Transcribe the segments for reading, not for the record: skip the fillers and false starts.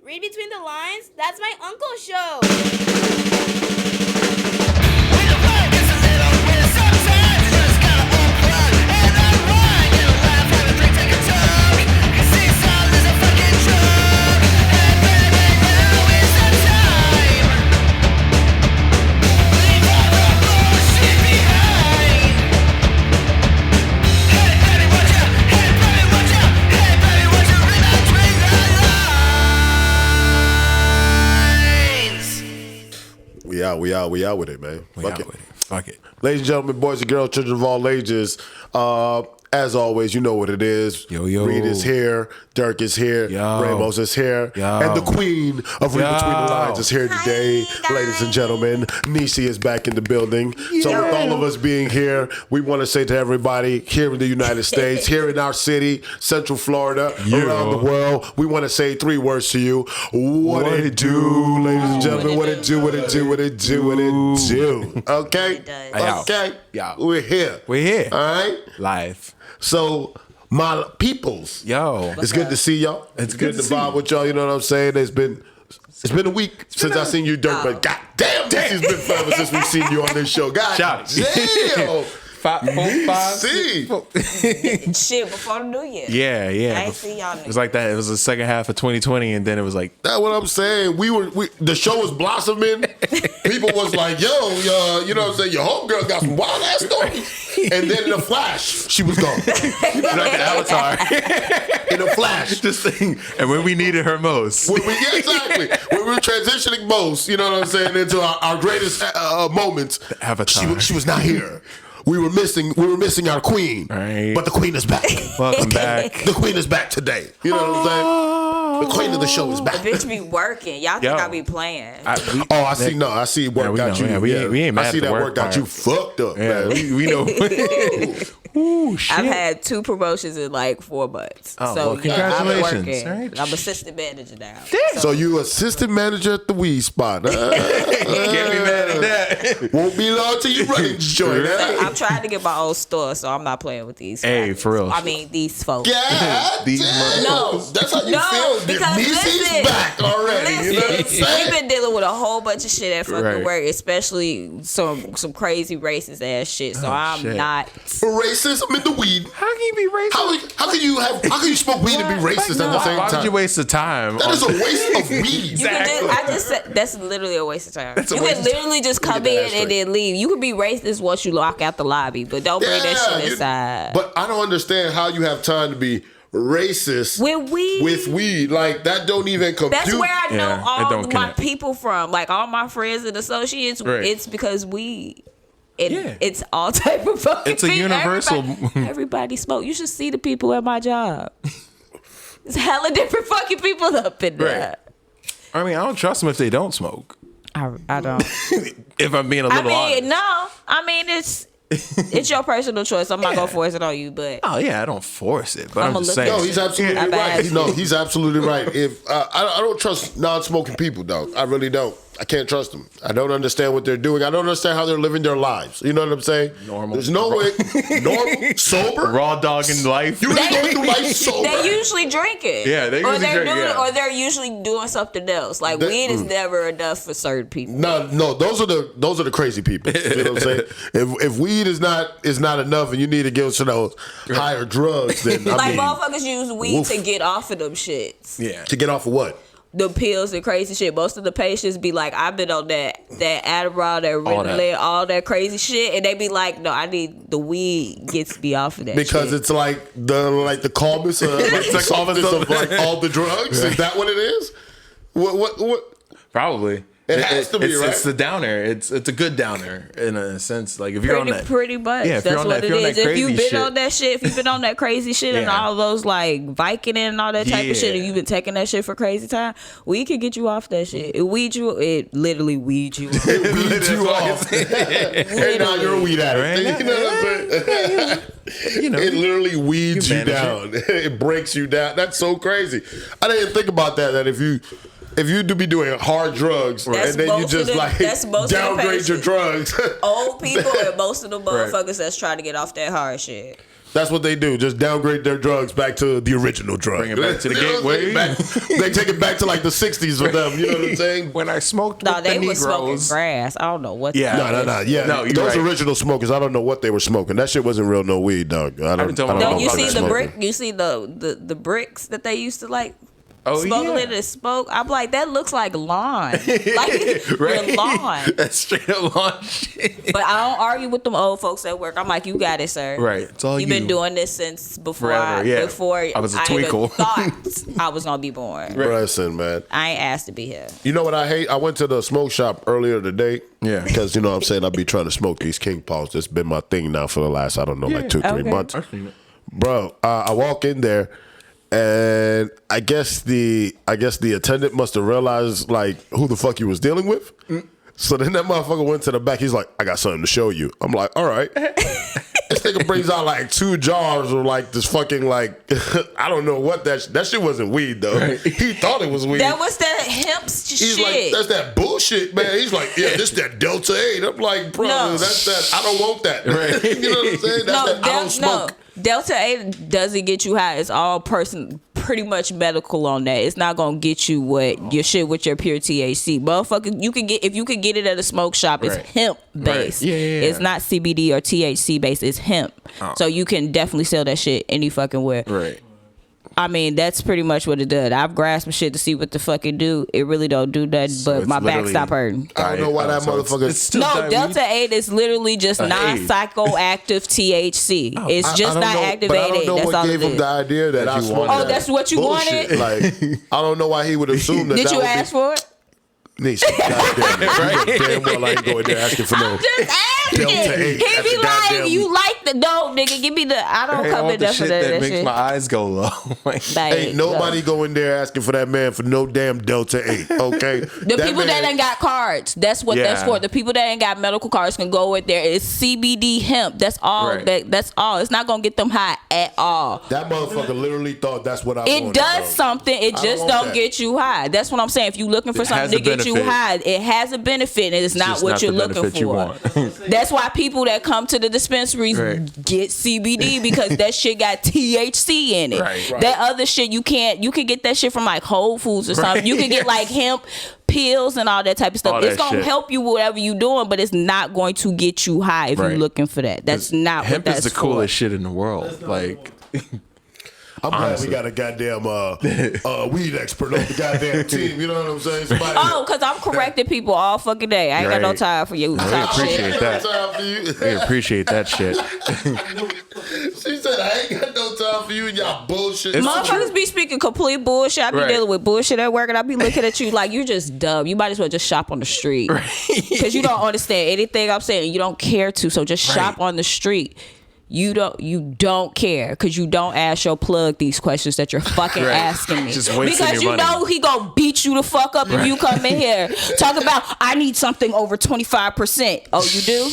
Read between the lines? That's my uncle's show. We out with it, man. Fuck it. Ladies and gentlemen, boys and girls, children of all ages, as always, you know what it is. Yo. Reed is here. Dirk is here. Ramos is here. And the queen of Read Between the Lines is here today. Hi, ladies and gentlemen, Nisi is back in the building. So with all of us being here, we want to say to everybody here in the United States, here in our city, Central Florida, around the world, we want to say 3 words to you. What it do, ladies and gentlemen? What it do, what it do, what it do, what it do. Okay? It does. Okay? Yeah. We're here. All right? Live. So, my peoples. It's good to see y'all. It's good to vibe with y'all. You know what I'm saying? It's been a week since I seen you, Dirk, but goddamn, it's been forever since we've seen you on this show. God damn. 5. Shit, before the new year. Yeah. I ain't see y'all. It was like that. It was the second half of 2020, and then it was like that's what I'm saying. The show was blossoming. People was like, yo, you know what I'm saying? Your homegirl got some wild ass stories. And then in a flash, she was gone. like the Avatar. In a flash. This thing. And when we needed her most. Exactly. When we were transitioning most, you know what I'm saying, into our greatest moments. The Avatar. She was not here. We were missing our queen, right. But the queen is back. Welcome back. The queen is back today. You know what I'm saying? The queen of the show is back. The bitch be working. Y'all think I be playing? I see work got you. Yeah, we ain't mad I see at the that work work got you fucked up. Yeah, man. we know. Ooh, shit. I've had 2 promotions in like 4 months. Oh, so well, congratulations. I'm working. Right. I'm assistant manager now. So you assistant manager at the weed spot. Can't be mad at that. Won't be long till you run this joint. I'm trying to get my own store, so I'm not playing with these. Hey, guys. for real. I mean, these folks. God These damn. No. That's how you feel. Because Nisi's back already. You know what I'm saying? We've been dealing with a whole bunch of shit at fucking Right. work, especially some crazy racist ass shit. So I'm shit. not. Racism in the weed. How can you be racist? How can you smoke weed and be racist at the same Why time? would you waste the time? That is a waste of weed. I just said that's literally a waste of time. That's a You waste can of literally just come in and then leave. You can be racist once you lock out the lobby, but don't bring that shit inside. But I don't understand how you have time to be racist with weed. Like that don't even compute. That's where I know Yeah, it all don't my connect. people from. Like all my friends and associates, Right. it's because weed. Yeah. It's all type of fucking It's a people. universal- Everybody smoke. You should see the people at my job. It's hella different fucking people up in there. I mean, I don't trust them if they don't smoke. I don't. If I'm being a little honest. No. I mean, it's your personal choice. I'm not gonna force it on you, but Oh yeah, I don't force it, but I'm I'ma just look saying. at No, he's absolutely I'm right. bad. No, he's absolutely right. If I don't trust non-smoking people, though, I really don't. I can't trust them. I don't understand what they're doing. I don't understand how they're living their lives. You know what I'm saying? Normal. There's no way. Normal, sober. Raw dog in life. You really going through life sober? they usually drink it. Yeah, they usually drink, yeah. Or they're usually doing something else. Like weed is never enough for certain people. No, those are the crazy people. You know what I'm saying? If weed is not enough and you need to get to those higher drugs, then I mean, motherfuckers use weed to get off of them shits. Yeah. to get off of what? The pills and crazy shit. Most of the patients be like, I've been on that Adderall, that Ritalin, all that crazy shit, and they be like, no, I need the weed gets me off of that. Because shit. it's like the calmness, it's the calmness of like all the drugs. Is that what it is? What? Probably. It has to be, right? It's the downer. It's a good downer in a sense. Like if you're on that, pretty much. Yeah, if That's you're on what that- if it you're on is. that If you've crazy been on shit. that shit, if you've been on that crazy shit and Yeah. all those like Vicodin and all that type of shit, and you've been taking that shit for crazy time, weed can get you off that shit. It literally weeds you. It weeds you off. And now you're a weed addict. Right? You know what I'm saying? You know, It literally weeds you you manage down. It breaks you down. That's so crazy. I didn't think about that. That if you do be doing hard drugs That's and then you most just of the- like that's most of the downgrade your patients. drugs. Old people and most of the motherfuckers that's trying to get off that hard shit. That's what they do. Just downgrade their drugs back to the original drug. Bring it back to the gateway. They take it back to like the 60s for them. You know what I'm saying? When I smoked No, with they the were smoking Negroes. grass. I don't know what. Yeah. No. Yeah, No, you're those right. original smokers, I don't know what they were smoking. That shit wasn't real no weed, dog. I don't don't know No, you what see they the smoking. brick. You see the bricks that they used to like. Oh, Smoking yeah. it and smoke. I'm like, that looks like lawn. Like your lawn. That's straight up lawn shit. But I don't argue with them old folks at work. I'm like, you got it, sir. Right. It's all You've you. been doing this since before Forever, yeah. before I was a even twinkle. thought I was gonna be born. Listen, man. I ain't asked to be here. You know what I hate? I went to the smoke shop earlier today. Yeah. Because, you know what I'm saying, I be trying to smoke these King Paws. That's been my thing now for the last, I don't know, like 2-3 Okay. months. I've seen it. Bro, I walk in there, and I guess the attendant must have realized like who the fuck he was dealing with. So then that motherfucker went to the back. He's like, I got something to show you. I'm like, all right. This nigga brings out like 2 jars of like this fucking like I don't know what that shit wasn't weed though. Right. He thought it was weed. That was that hemp shit. He's like, that's that bullshit, man. He's like, yeah, this that Delta 8. I'm like, bro, No. that's that. I don't want that. Right. You know what I'm saying? That's that. I don't smoke. Delta 8 doesn't get you high. It's all pretty much medical on that. It's not gonna get you what your shit with your pure THC. Motherfucker, if you could get it at a smoke shop, it's Right. hemp based. Right. Yeah. It's not CBD or THC based, it's hemp. So you can definitely sell that shit any fucking where. Right. I mean, that's pretty much what it does. I've grasped some shit to see what the fuck it do. It really don't do that, but it's my back literally- stop hurting. I don't know why that motherfucker. It's still No, diet Delta weed. 8 is literally just Aid. non-psychoactive THC. It's just I not don't know, activated. But I don't know That's what all gave it him is. the idea that That I you smoked wanted. Oh, that that's what you bullshit. wanted? Like, I don't know why he would assume that. Did that you would ask be, for it? Niece, goddamn, you know damn well I ain't going there asking for no. I'm just asking. Delta 8 He at be the like, goddamn- you like the dope, nigga. Give me the. I don't Hey, I come want in the there for shit that that makes shit. my eyes go low. Like, Like, Ain't nobody going there asking for that man for no damn Delta 8. Okay, The people that ain't got cards, that's what that's Yeah. for. The people that ain't got medical cards can go in there. It's CBD hemp. That's all. Right. That's all. It's not gonna get them high at all. That motherfucker literally thought that's what I It wanted. does bro. something. It I just don't want don't that. get you high. That's what I'm saying. If you're looking for It something has to a get you benefit. high, it has a benefit, and it's not just what not you're the looking benefit you for. want. That's why people that come to the dispensaries Right. get CBD because that shit got THC in it. Right. That other shit you can get that shit from like Whole Foods or something. Right. You can get like hemp pills and all that type of stuff. All It's that gonna shit. help you whatever you're doing, but it's not going to get you high if you're Right. looking for that. That's not hemp what that's is the coolest shit in the world. Like, I'm glad Honestly. we got a goddamn weed expert on the goddamn team. You know what I'm saying? Somebody Oh, because I'm correcting people all fucking day. I ain't got no Right. time for you. we Talk shit. appreciate that. time for you. We appreciate that shit. She said, I ain't got no time for you and y'all bullshit. It's Motherfuckers be speaking complete bullshit. I be Right. dealing with bullshit at work, and I be looking at you like you just dumb. You might as well just shop on the street because you don't understand anything I'm saying. You don't care to, so just shop Right. on the street. You don't care because you don't ask your plug these questions that you're fucking Right. asking me. Just wasting because your you money. know he gonna beat you the fuck up if you come in here talk about I need something over 25%. Oh, you do?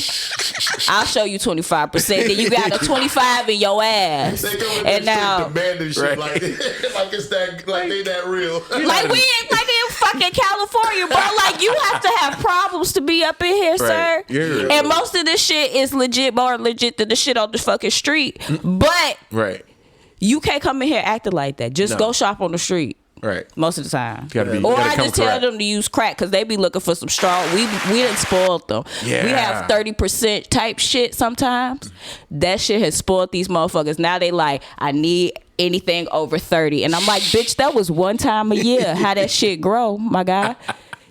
I'll show you 25%. Then you got a 25 in your ass. They come in And there now, demanding shit Right. like it's that like they that real. like we ain't like in fucking California, bro. Like you have to have problems to be up in here, sir. You're- And most of this shit is more legit than the shit on the fucking street. But Right. you can't come in here acting like that. Just No. go shop on the street. Right. Most of the time. Gotta be- Or gotta I come just tell correct. them to use crack because they be looking for some strong. We done spoiled them. We Yeah. have 30% type shit sometimes. That shit has spoiled these motherfuckers. Now they like, I need anything over 30. And I'm like, bitch, that was one time a year. How that shit grow, my guy.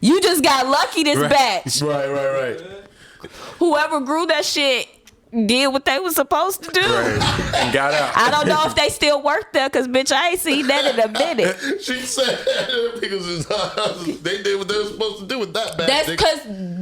You just got lucky this batch. Right. Whoever grew that shit did what they was supposed to do. Right. And got out. I don't know if they still work there because, bitch, I ain't seen that in a minute. She said because they did what they were supposed to do with that bad. That's because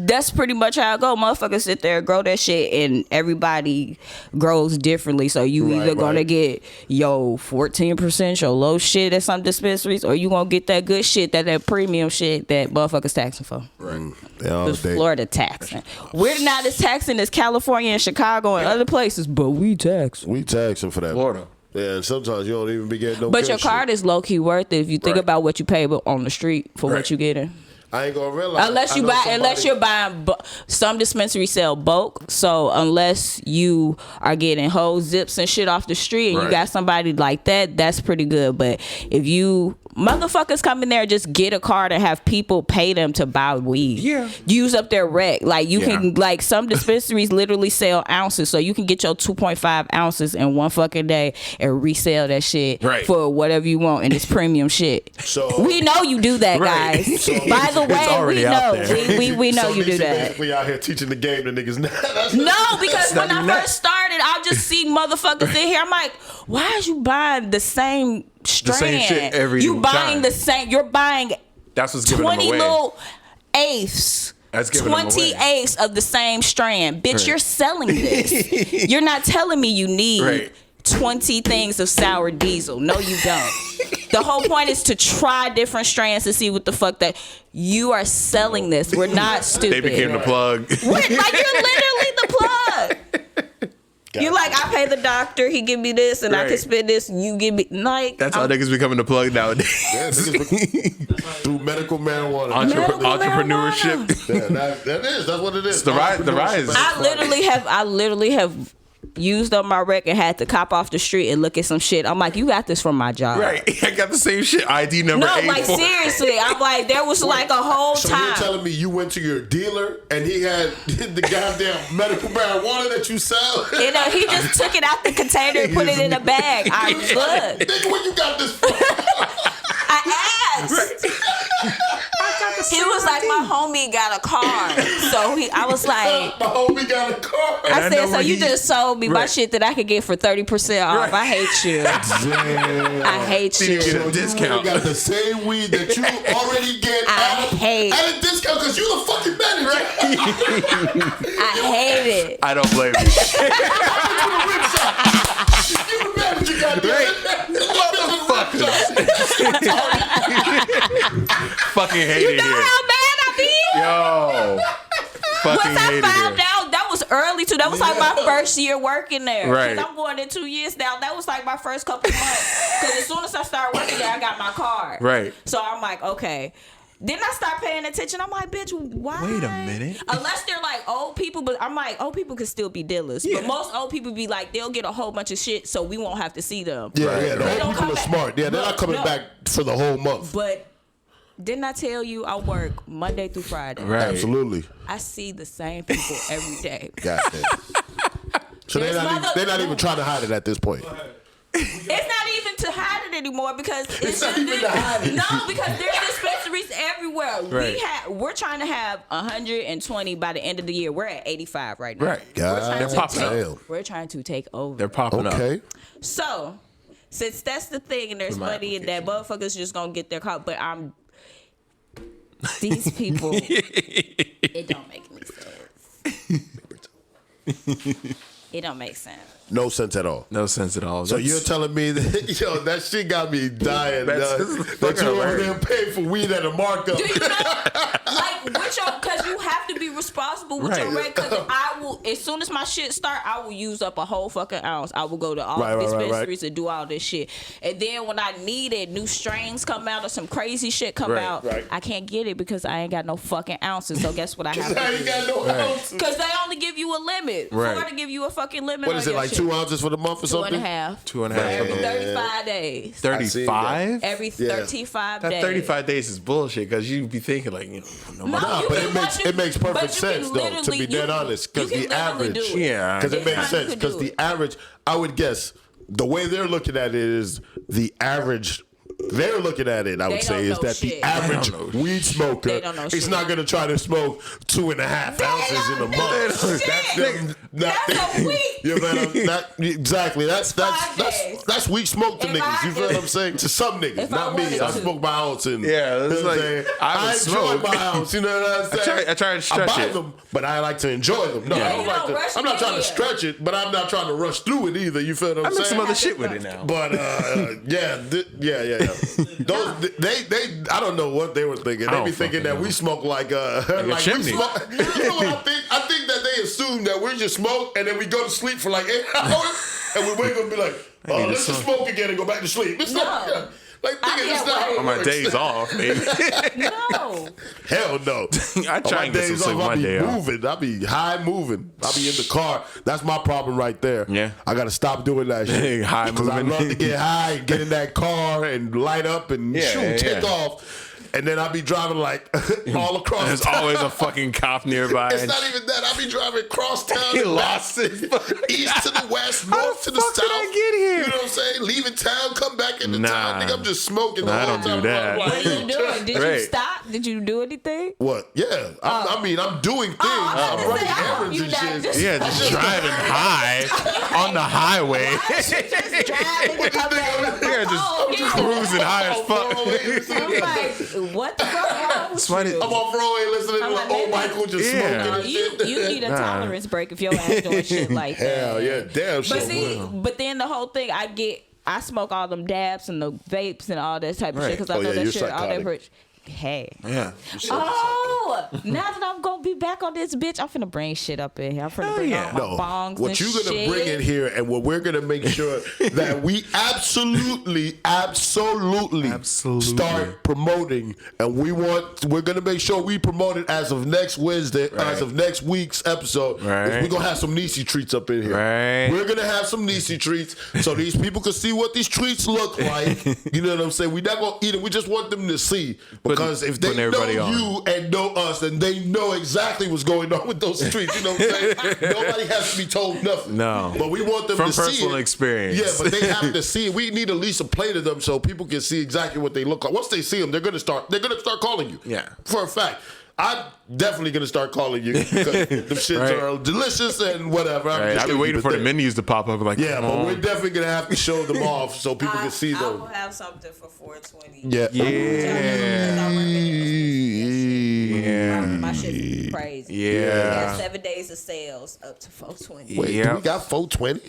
that's pretty much how I go. Motherfuckers sit there and grow that shit, and everybody grows differently. So you Right, either gonna right. get your 14%, your low shit at some dispensaries, or you gonna get that good shit, that premium shit that motherfuckers taxing for. Right. It's Florida taxing. We're not as taxing as California and Chicago and other places, but we tax. We taxing for that. Florida. Yeah, and sometimes you don't even be getting no But good your card shit. is low key worth it if you think Right. about what you pay on the street for Right. what you getting. I ain't gonna realize. Unless you're buying, some dispensaries sell bulk. So unless you are getting whole zips and shit off the street, and you got somebody like that, that's pretty good. But if you motherfuckers come in there and just get a card and have people pay them to buy weed, use up their rec. Like you can, like some dispensaries literally sell ounces, so you can get your 2.5 ounces in one fucking day and resell that shit for whatever you want, and it's premium shit. So we know you do that, guys. So, by the way, we know we know you do that. We out here teaching the game to niggas. No, because when I first started, I'll just see motherfuckers in here. I'm like, why is you buying the same strand? The same shit every you buying time. the same. You're buying. That's what's giving 20 them away. little eighths. That's giving them 20 away. eighths of the same strand. Bitch, you're selling this. You're not telling me you need 20 things of sour diesel. No, you don't. The whole point is to try different strands to see what the fuck that you are selling this. We're not stupid. They became the plug. Like, you're literally the plug. You're like, I pay the doctor, he give me this, and I can spend this, you give me, like. That's how niggas becoming the plug nowadays. Yeah, through medical marijuana. Entrepreneurship. Yeah, that's what it is. The rise. I literally have used up my rec and had to cop off the street and look at some shit. I'm like, you got this from my job. Right. I got the same shit. ID number 84. No, like seriously. I'm like, there was like a whole so time. You're telling me you went to your dealer and he had the goddamn medical marijuana that you sell? You know, he just took it out the container and put it in a bag. I looked. Nigga, where you got this from? I asked. He was like, my homie got a car. So I was like, my homie got a car. I said, so you just sold me my shit that I could get for 30% off. I hate you. I hate you. Get a discount. You got the same weed that you already get at a discount because you the fucking manager. I hate it. I don't blame you. You the manager, goddamn. Fucking hate it here. You know how mad I be? Yo. Fucking Once I hate found it here. out, that was early too. That was like my first year working there. Right. Because I'm going in 2 years now. That was like my first couple months. Because as soon as I started working there, I got my card. Right. So I'm like, okay. Then I start paying attention. I'm like, bitch, why? Wait a minute. Unless they're like old people, but I'm like, old people can still be dealers. Yeah. But most old people be like, they'll get a whole bunch of shit, so we won't have to see them. Yeah, the old people are smart. Yeah, they're not coming back for the whole month. But didn't I tell you I work Monday through Friday? Right. Absolutely. I see the same people every day. Got it. So they're not even trying to hide it at this point. It's not even to hide it anymore because it's not even to hide it. No, because there's dispensaries everywhere. Right. We're trying to have 120 by the end of the year. We're at 85 right now. Right. They're popping up. We're trying to take over. They're popping up. Okay. So, since that's the thing and there's money in that, motherfuckers just gonna get their car. But these people, it don't make any sense. It don't make sense. No sense at all. No sense at all. So you're telling me that, yo, that shit got me dying. That you over there paying for weed at a markup. Do you know, like, because you have to be responsible with your rent. Because I will, as soon as my shit start, I will use up a whole fucking ounce. I will go to all the dispensaries and do all this shit. And then when I need it, new strains come out or some crazy shit come out. Right. I can't get it because I ain't got no fucking ounces. So guess what I have to do? I ain't got no ounces. Because they only give you a limit. Right. Florida give you a fucking limit. What is it, like shit. 2 ounces for the month or something? 2.5. 2.5. Every 35 days. 35? Every 35 days. That 35 days is bullshit because you be thinking like, no, but it makes perfect sense though, to be dead honest, because the average, because it makes sense, because the average, I would guess, the way they're looking at it is the average. They're looking at it, I would say, is that the average weed smoker is not going to try to smoke 2.5 ounces in a month. That's a week. You know, exactly. That's weed smoke to niggas. You feel what I'm saying? To some niggas, not me. I smoke my ounce and I enjoy my ounce. You know what I'm saying? I try to stretch I buy it. them, but I like to enjoy them. No, I don't like to. I'm not trying to stretch it, but I'm not trying to rush through it either. You feel what I'm saying? I make some other shit with it now. But yeah. Those they I don't know what they were thinking. They be thinking that we smoke like a chimney. You know what I think? I think that they assume that we just smoke and then we go to sleep for like 8 hours and we wake up and be like, let's just smoke again and go back to sleep. It's not. Like, nigga, it's not how it On my works. days off, maybe. No. Hell no. I try and get some sleep I one be day off. moving. I be high moving. I be in the car. That's my problem right there. Yeah. I gotta stop doing that shit. High Because I moving. love to get high and get in that car and light up and take off. And then I be driving like all across There's town. always a fucking cop nearby. It's and not even that. I be driving cross town. He and lost back, it. East to the west, How north the to the fuck south. did I get here? You know what I'm saying? Leaving town, come back into Nah. town. Nigga, I'm just smoking the Nah, I whole don't time. do that. I'm like, What are you doing? Did you Right. stop? Did you do anything? What? Yeah. I mean, I'm doing things. I'm I'm about to running say, I hope errands you and not shit. just- Yeah, just driving high on the highway. Just driving and come back. Yeah, just Oh, yeah. cruising high as fuck. I'm like, what the fuck wrong with Somebody- you? I'm on Broadway listening to I'm like like, old man, Michael just Yeah. smoking and shit. You need a tolerance break if your ass doing shit like that. Hell yeah, damn But see, but then the whole thing, I smoke all them dabs and the vapes and all that type of Right. shit because I Oh, know yeah, that you're shit all that psychotic. rich. Hey. Yeah. Oh, now that I'm gonna be back on this bitch, I'm finna bring shit up in here. I'm finna bring yeah. all my bongs what and you're gonna shit. bring in here, and what we're gonna make sure that we absolutely start promoting, and we're gonna make sure we promote it as of next Wednesday, as of next week's episode. Right. We're gonna have some Niecy treats up in here. Right. We're gonna have some Niecy treats so these people can see what these treats look like. You know what I'm saying? We're not gonna eat it. We just want them to see, because if they putting know everybody on. you and know us, then they know exactly what's going on with those treats. You know what I'm saying? Nobody has to be told nothing. No. But we want them From to see personal it. experience. Yeah, but they have to see it. We need at least a plate of them so people can see exactly what they look like. Once they see them, they're gonna start calling you. Yeah. For a fact. I'm definitely gonna start calling you because the shits Right. are delicious and whatever. I'm Right, just I've been gonna waiting keep it for the there. menus to pop up. Like, Yeah, come but on. we're definitely gonna have to show them off so people can see I them. will have something for 420. Yeah. My shit is crazy. Yeah. We have 7 days of sales up to 420. Wait, do Yeah. we got 420?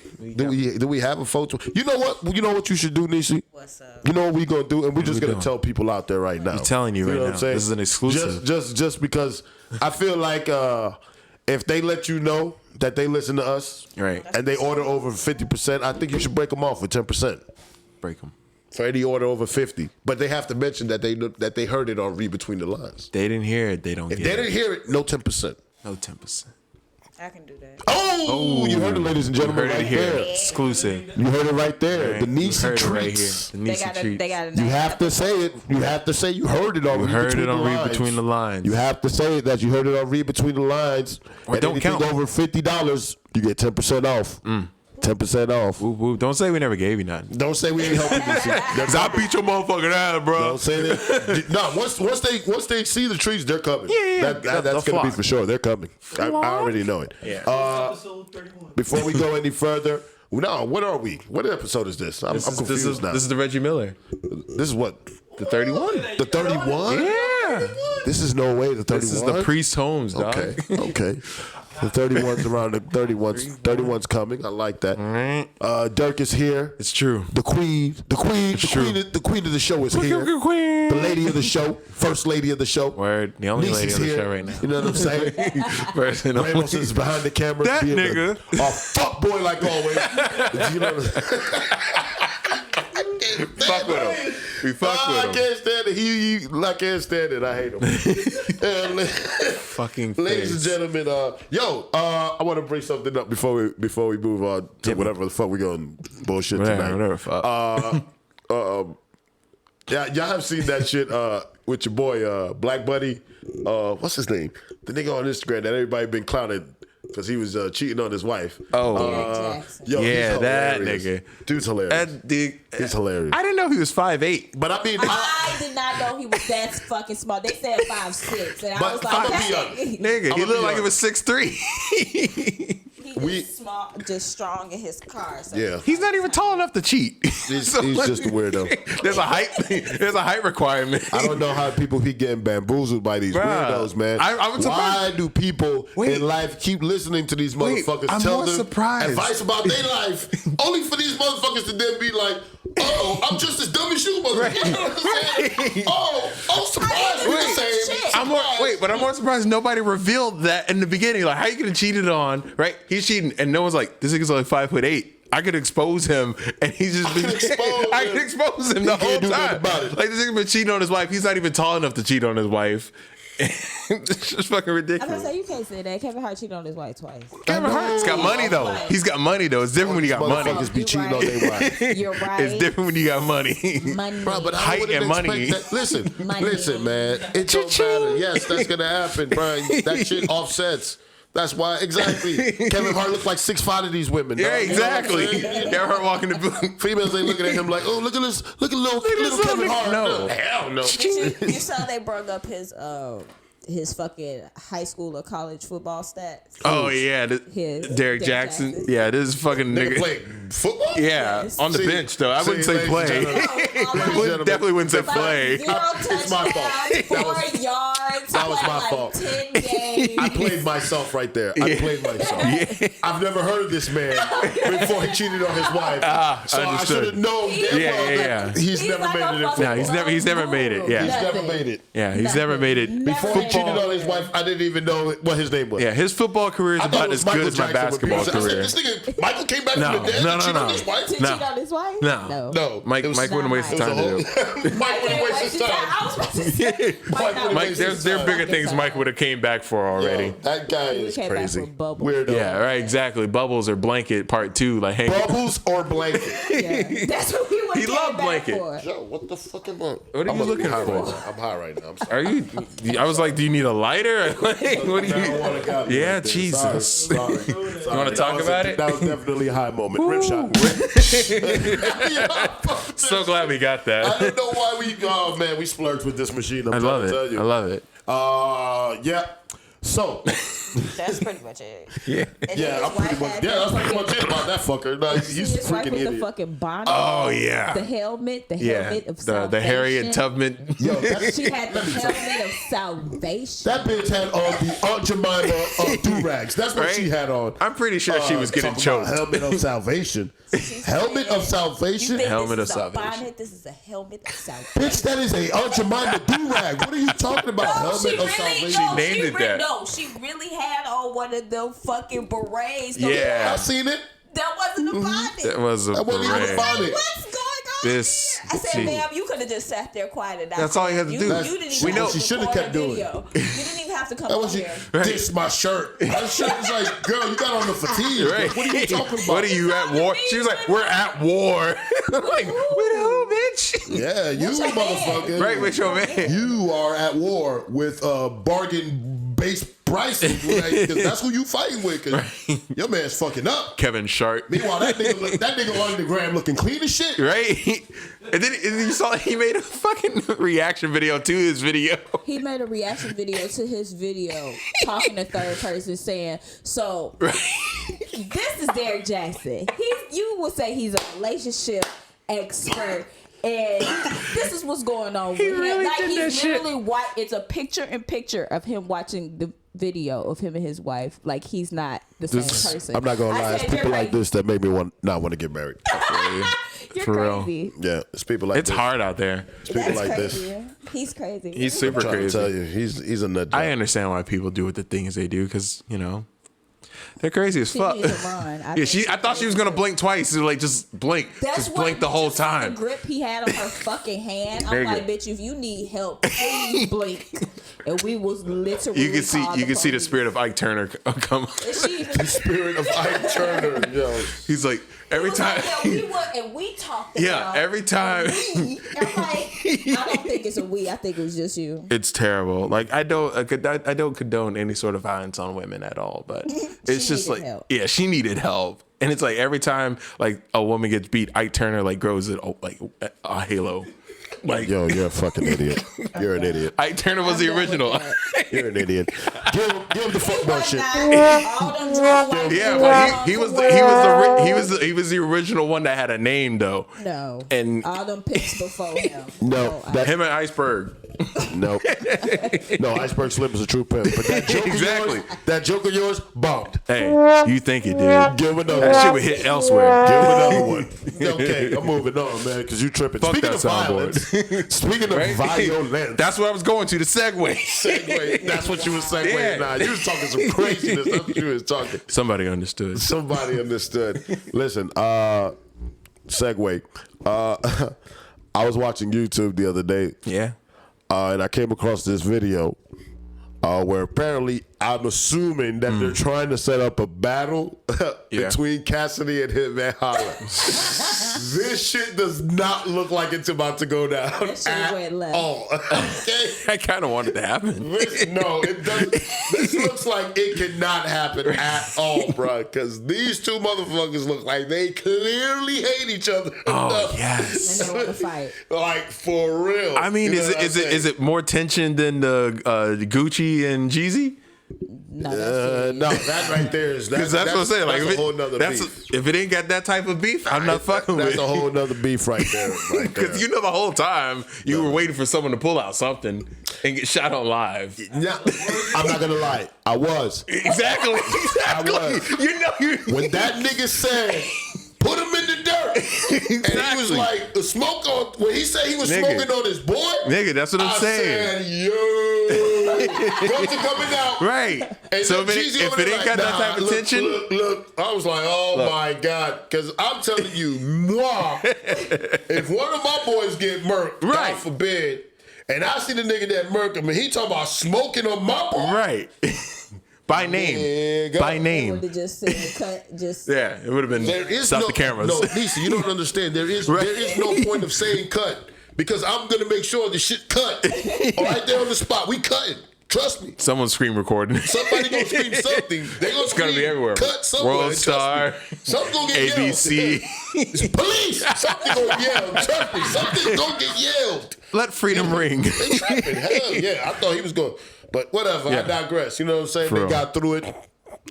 Do we have a 420? You know what? You know what you should do, Nishi? What's up? You know what we gonna do, and we're just gonna doing? tell people out there right now. I'm telling you right know what now. I'm saying? This is an exclusive. Just because I feel like if they let you know that they listen to us, Right. and they order over 50%, I think you should break them off with 10% Break them. for any order over 50. But they have to mention that they heard it on Read Between the Lines. They didn't hear it. They don't If get they it. didn't hear it, no 10%. No 10%. I can do that. Oh, you heard it, ladies and You gentlemen, heard it right here. there. Exclusive. You heard it right there. Right? The You Niecy heard it right treats. here. The They Niecy got treats. You have to say it. You have to say you heard it on You Read heard Between it on the Read Lines. Between the Lines. You have to say that you heard it on Read Between the Lines. Or And don't anything count. over $50, you get 10% off. 10% off. Whoop, whoop. Don't say we never gave you nothing. Don't say we ain't helping you. Cause I beat your motherfucking ass, bro. Don't say that. No, once they see the treats, they're coming. Yeah. That's They'll gonna be flock. for sure. They're coming. I already know it. Yeah. Episode 31. Before we go any further, no. What are we? What episode is this? I'm confused now. This is the Reggie Miller. This is what? The 31. The 31? Yeah. This is no way the 31. This is the Priest Holmes, dog. Okay. Okay. The 31's around. The 31's coming. I like that. Dirk is here. It's true. The queen of the show is here. Queen. The lady of the show, first lady of the show. Word. The only lady Niecy's on the here. show right now. You know what I'm saying? First and only. Ramos is behind the camera. That being nigga. a fuck boy like always. You know what I'm Fuck with him. We fuck I with him. can't stand it. I can't stand it. I hate him. Fucking Ladies and face. gentlemen, I want to bring something up before we move on to whatever the fuck we going bullshit tonight. Whatever, fuck. Yeah, y'all have seen that shit with your boy Black Buddy. What's his name? The nigga on Instagram that everybody been clowning because he was cheating on his wife. Oh. Jackson. Yo, Yeah, he's that hilarious. nigga. Dude's hilarious. That dude, He's hilarious. I didn't know he was 5'8". But I mean, I did not know he was that fucking small. They said 5'6", and I But was like, I'ma be okay. honest. Nigga, I'ma he looked be like he was honest. 6'3". He We- just small, just strong in his car. So yeah, He's not even tall enough to cheat. he's just a weirdo. There's a height requirement. I don't know how people keep getting bamboozled by these Bruh, weirdos, man. I'm surprised. Why do people Wait. in life keep listening to these Wait, motherfuckers I'm tell more them surprised. advice about their life, only for these motherfuckers to then be like, "Oh, I'm just as dumb as you, motherfucker." You know what I'm saying? Oh, I'm surprised we're the same. Shit. But I'm more surprised nobody revealed that in the beginning. Like, how you gonna cheat it on, right? He's cheating, and no one's like, this nigga's only 5'8". I could expose him, and he's just been. I could expose him the whole time. Like this nigga been cheating on his wife. He's not even tall enough to cheat on his wife. It's just fucking I'm ridiculous. gonna say you can't say that. Kevin Hart cheated on his wife twice. Kevin Hart's got money though. He's got money though. It's different when you got money. Motherfuckers be cheating on their wife. You're right. It's different when you got money. Money. Bro, but I Height wouldn't and money. expect that. Listen, Money. listen, man. It don't matter. Yes, that's gonna happen, bro. That shit offsets. That's why, exactly. Kevin Hart looked like 6'5" of these women. Yeah, dog. You know what I'm exactly. saying? Kevin Hart walking the booth. Females ain't looking at him like, oh, look at this, look at little Kevin Hart. No. Hell no. You saw they brought up his fucking high school or college football stats. Oh yeah, Derek Jackson. Yeah, this is fucking Nigga nigga. play football? Yeah, on the See- bench though. I wouldn't see, say play. ladies and gentlemen, Definitely wouldn't say play. Zero It's my fault. touchdowns, 4 yards. that was played my like fault. 10 games. I played myself right there. I played myself. I've never heard this man before he cheated on his wife. So I understood. should have known damn Yeah, well yeah, that yeah. he's never like made a it in fucking- football. No, he's never made it. Yeah. He's never made it. Yeah, he's never made it. Before he cheated on his wife, I didn't even know what his name was. Yeah, his football career is I thought about it was as good Michael as my Jackson would be. basketball I said, career. this nigga, Michael came back No, from the dead no, to cheat no, on no. his wife? To No. cheat on his wife? No. No. Mike It was wouldn't waste his it was time a to whole- do it. Mike wouldn't waste his time. I was about to say. Mike, there are bigger things Mike would have came back for already. Yo, that guy is came back crazy. for Bubbles. Weirdo. Yeah, right, exactly. Bubbles or Blanket Part 2, like hang. Bubbles or blanket? Yeah. That's what we would He loved Blanket. for. Yo, what the fuck am I? What are you looking high for? Right now. I'm high right now. I'm sorry. Are you? I was like, do you need a lighter? Like, what do you? Yeah, Yeah, Jesus. Sorry. You want to talk about it? That was definitely a high moment. Rip shot. So glad we got I that. don't know why we splurged with this machine. I'm I trying love to tell it. you. I love it. Yeah. So, That's pretty much it. Yeah. yeah, that's pretty much it about that fucker. No, he's a His wife freaking with the idiot. fucking bonnet. Oh yeah. The helmet Yeah. of The salvation. Harriet Tubman. Yo, that, She had the helmet of salvation. that bitch had on the Aunt Jemima do-rags. That's what Right? she had on. I'm pretty sure she was getting Talk about choked. helmet of salvation. Helmet of You salvation? think Helmet this of is a salvation. bonnet? This is a helmet of salvation. Bitch, that is a Aunt Jemima do-rag. What are you talking about? Helmet of salvation. named it that. No, she really had on one of them fucking berets. Yeah. I seen it. That wasn't a bonnet. That was a That wasn't even a beret. bonnet. What's going on This- here? I said, see. ma'am, you could have just sat there quiet and not. That's all you had to do. You That's- didn't we even know- have to she shoulda record kept a doing video. You didn't even have to come That on was you. here. This my shirt. My shirt was like, girl, you got on the fatigue. Right. What are you talking about? What are you at war? She was like, we're at war. I'm like, with who, bitch? Yeah, you What's your motherfucker. Right, with your man. You are at war with bargain-based prices. Like, 'cause that's who you fighting with. 'Cause your man's fucking up. Kevin Sharp. Meanwhile, that nigga on the gram looking clean as shit. Right? And then you saw he made a fucking reaction video to his video. He made a reaction video to his video, talking to third person, saying, "So this is Derek Jackson. You would say he's a relationship expert." And this is what's going on with him. really Like did that he's shit. literally it's a picture of him watching the video of him and his wife. Like he's not the same person. I'm not gonna I lie. It's said, people "You're like this that make me not want to get married. You're For real. crazy. Yeah, it's people like It's this. hard out there. It's people That's like crazy. this. He's crazy. He's super I'm trying to crazy. tell you, he's a nut job. I understand why people do what the things they do because, you know, they're crazy as She fuck. needs to run. I thought she was going to blink twice. So like, just blink. Just blink the whole time. The grip he had on her fucking hand. There I'm you like, go. bitch, if you need help, please blink. And we was literally. You can see the spirit of Ike Turner come. The spirit of Ike Turner, yo. He's like, every time. We talked. Yeah, about every time. we. I'm like, I don't think it's a we. I think it was just you. It's terrible. Like I don't condone any sort of violence on women at all, but it's just needed like, help. yeah, she needed help, and it's like every time like a woman gets beat, Ike Turner like grows it like a halo. Like Yo, you're a fucking idiot. You're an idiot. Ike Turner was the I'm done with original. that. You're an idiot. Give him the football shit. Yeah, but he was the original one that had a name though. No. And all them picks before him. No, him and Iceberg. Nope. No, Iceberg Slim is a true pimp. But that joke of yours bombed. Hey, you think it did? Give him another That one. shit would hit elsewhere. Give him another one. Okay, I'm moving on, man, because you tripping. Fuck Speaking that of soundboard. violence, speaking of Right? violence. That's what I was going to, the segue. Segue. That's what you was segueing. Yeah. Nah, you was talking some craziness. That's what you was talking. Somebody understood. Somebody understood. Listen, segue. I was watching YouTube the other day. Yeah. And I came across this video where apparently I'm assuming that they're trying to set up a battle between Cassidy and Hitman Holla. This shit does not look like it's about to go down That shit went left. all. Okay? I kind of wanted to happen. No, it doesn't. This looks like it cannot happen at all, bro. Because these two motherfuckers look like they clearly hate each other. Oh, yes. And they want to fight. Like, for real. I mean, You know what I'm saying? is it more tension than the Gucci and Jeezy? No, that's No, that right there is Because that's what I'm saying. Like, that's a whole nother beef. if it ain't got that type of beef, I'm not fucking with That's it. a whole nother beef right there. Right there. Because you know the whole time you were waiting for someone to pull out something and get shot on live. Yeah, I'm not gonna lie. I was. Exactly. I was. You know you. When that nigga said, put him in the dirt. And he was like, smoke on, when he said he was Nigga. smoking on his boy. Nigga, that's what I'm I saying. said, yo, guns are coming out. Right. And So then if Jeezy it over there ain't got that type of look, tension, Look, I was like, oh my God. Because I'm telling you, moi, if one of my boys get murked, Right. God forbid, and I see the nigga that murked him, and he talking about smoking on my boy. right. By name. Yeah, By They name. would have just said cut. Just Yeah, it would have been There is stop no, the cameras. No, Lisa, you don't understand. There is no point of saying cut because I'm gonna make sure the shit cut. Right there on the spot, we cutting. Trust me. Someone's screen recording. Somebody gonna scream something. They gonna It's scream. gonna be everywhere. Cut somewhere. World Trust Star, me. Something gonna get ABC. yelled. Police. Something gonna yell. Trust me. Something gonna get yelled. Let freedom ring. They trapping. Hell yeah. I thought he was going. But whatever. Yeah. I digress. You know what I'm saying? For they real. got through it.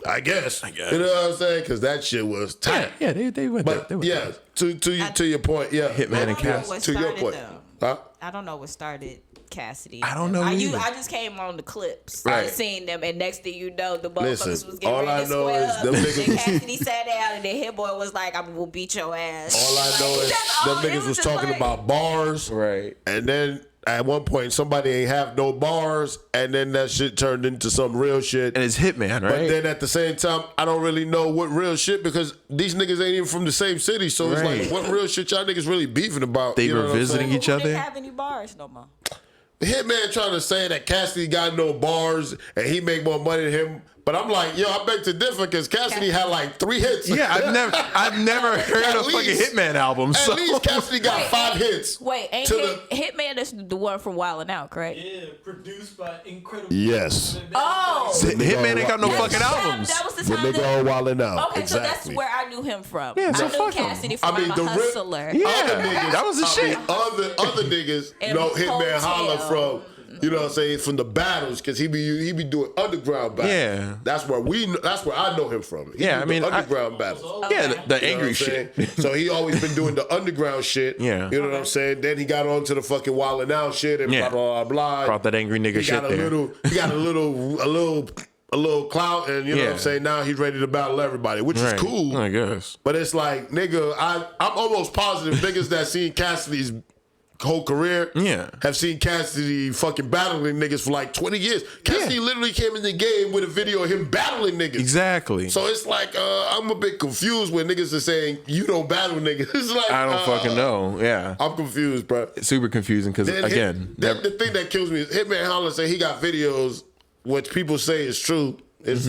I guess. You know what I'm saying? Because that shit was tight. Yeah, they went But there. yeah, to your point, yeah. Hitman and Cass. What To your started point. though? Huh? I don't know what started Cassidy. I don't know I either. just came on the clips. Right. I seen them, and next thing you know, the Listen, motherfuckers was getting all ready I to know square is up. them And niggas then was- Cassidy sat down, and then Hit Boy was like, "I will beat your ass." All I know is That's them all. It niggas was just talking like- about bars. Right. And then at one point, somebody ain't have no bars. And then that shit turned into some real shit. And it's Hitman, right? But then at the same time, I don't really know what real shit because these niggas ain't even from the same city. So it's Right. like, what real shit y'all niggas really beefing about? They You know were what I'm visiting saying? each They other. didn't have any bars no more. Hitman trying to say that Cassidy got no bars and he make more money than him. But I'm like, yo, I beg to differ because Cassidy had like 3 hits. Yeah, I've never heard At a fucking least- Hitman album. At So least Cassidy got 5 hits. Wait, ain't To Hitman is the one from Wildin' Out, correct? Yeah, produced by incredible. Yes. Oh, Hitman ain't got no Yes. fucking albums. That was the When time. they that- go wildin' out. Okay, so Exactly. that's where I knew him from. Yeah, so I knew fuck him. Cassidy from I mean, I'm the a real- Hustler. Yeah, Other niggas, that was the shit. Other niggas, And you know, Hitman Holla Hotel. from, you know what I'm saying, from the battles, because he be doing underground battles. Yeah. That's where I know him from. He Yeah, do I mean, the underground battles. Yeah, the You know angry what I'm shit. saying? So he always been doing the underground shit. Yeah. You know what I'm saying? Then he got onto the fucking Wildin' Out shit and Yeah. blah, blah, blah. Brought that angry nigga He shit got a there. little clout, and you know what Yeah. I'm saying? Now he's ready to battle everybody, which Right. is cool. I guess. But it's like, nigga, I'm almost positive niggas that seen Cassidy's whole career Yeah. have seen Cassidy fucking battling niggas for like 20 years. Cassidy literally came in the game with a video of him battling niggas. Exactly. So it's like, I'm a bit confused when niggas are saying, you don't battle niggas. It's like, I don't fucking know. Yeah. I'm confused, bro. It's super confusing because, Then again, the thing that kills me is Hitman Holla say he got videos, which people say is true. I guess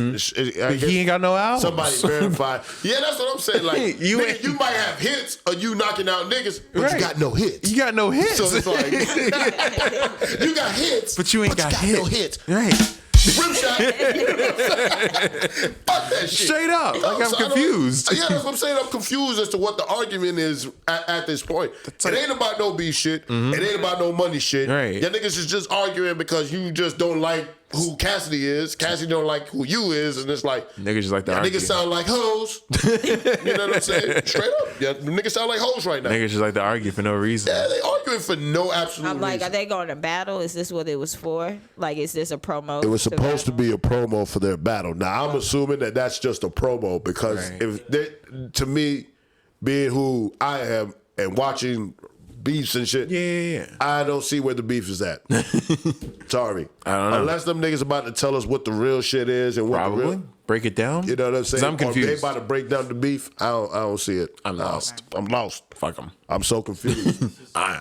he ain't got no albums. Somebody verified. Yeah, that's what I'm saying. Like, You nigga, ain't- you might have hits of you knocking out niggas, but Right. you got no hits. you got no hits. So it's like, you got hits, but you ain't got no hits. hits. Right. Rim shot. Fuck that shit. Straight up. Like, I'm So I don't- confused. Yeah, that's what I'm saying. I'm confused as to what the argument is at this point. It ain't about no beef shit. It ain't about no money shit. Right. Y'all niggas is just arguing because you just don't like who Cassidy is. Cassidy don't like who you is, and it's like Niggas just like to argue. niggas sound like hoes. You know what I'm saying? Straight up, yeah, niggas sound like hoes right now. Niggas just like to argue for no reason. Yeah, they arguing for no absolute I'm like, reason. are they going to battle? Is this what it was for? Like, is this a promo? It was supposed to be a promo for their battle. Now I'm assuming that that's just a promo because Right. if they, to me, being who I am and watching beefs and shit, Yeah. I don't see where the beef is at. Sorry, I don't know. Unless them niggas about to tell us what the real shit is and what the Probably. real, Break it down. you know what I'm 'Cause saying? I'm Or if they confused. about to break down the beef. I don't see it. I'm lost. I'm lost. Fuck them. I'm so confused. I'm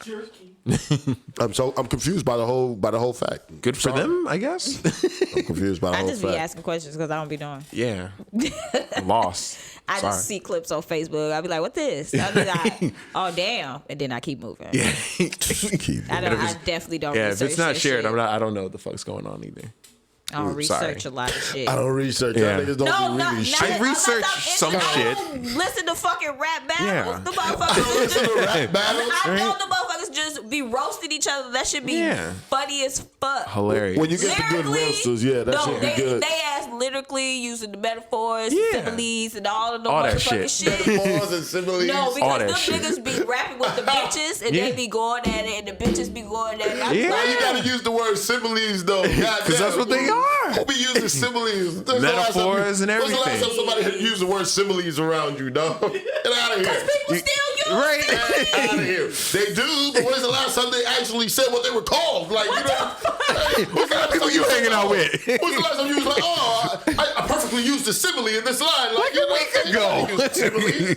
confused by the whole fact. Good for them, I guess. I'm confused by the I whole just be fact. asking questions because I don't be knowing. Yeah. I'm lost. I Sorry. just see clips on Facebook. I'll be like, what this? I'll be like, oh, damn. And then I keep moving. Yeah. I definitely don't Yeah, research if it's not that shared, shit. I don't know what the fuck's going on either. I don't sorry. research a lot of shit. I don't research. Yeah. Y'all niggas don't No, be not, reading not shit. I researched some shit. Listen to fucking rap battles. Yeah. The motherfuckers Listen to rap battles. I know the motherfuckers just be roasting each other. That should be Yeah. funny as fuck. Hilarious. When you get the good roasters, yeah, that should be good. They ass literally using the metaphors, Yeah. similes, and all of the All that motherfucking shit. shit. Pause and similes. No, All because that them shit. niggas be rapping with the bitches, and Yeah. they be going at it, and the bitches be going at it. I'm Yeah. Why you gotta use the word similes though? Because that's what they are. Who be using similes? Metaphors and When's the last everything. time somebody had used the word similes around you, dog? Get out of here. People still use Right. it. Get out of here. They do, but when's the last time they actually said what they were called? Like, you know, hey, when's the last people time you said, hanging out oh, with? When's the last time you was like, oh, I perfectly used the simile in this line. Like a week ago. You use similes.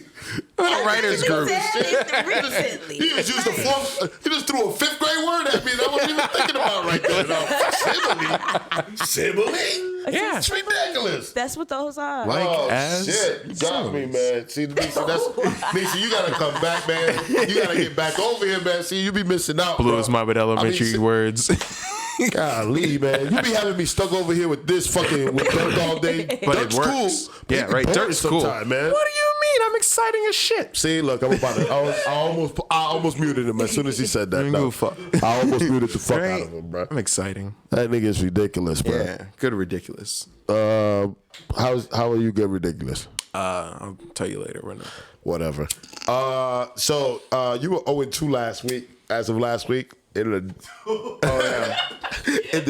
Writers group. Recently. He just used he just threw a 5th grade word at me that I wasn't even thinking about right there. No, simile? Yeah. It's ridiculous. That's what those are. Like Oh as shit! You got me, man. See, Nisha, you gotta come back, man. You gotta get back over here, man. See, you be missing out. blew bro. his mind with elementary I mean, words. Golly, man, you be having me stuck over here with this fucking with Dirk all day. But Dirk's it works. cool. Yeah, He be right. boring Dirk's cool. sometime, man. What do you mean? I'm exciting as shit. See, look, I'm about to. I almost muted him as soon as he said that. Give No. a fuck. I almost muted the fuck Right? out of him, bro. I'm exciting. That nigga is ridiculous, bro. Yeah. Good ridiculous. How are you good ridiculous? I'll tell you later. We're not. Whatever. So you were 0-2 last week. As of last week, in the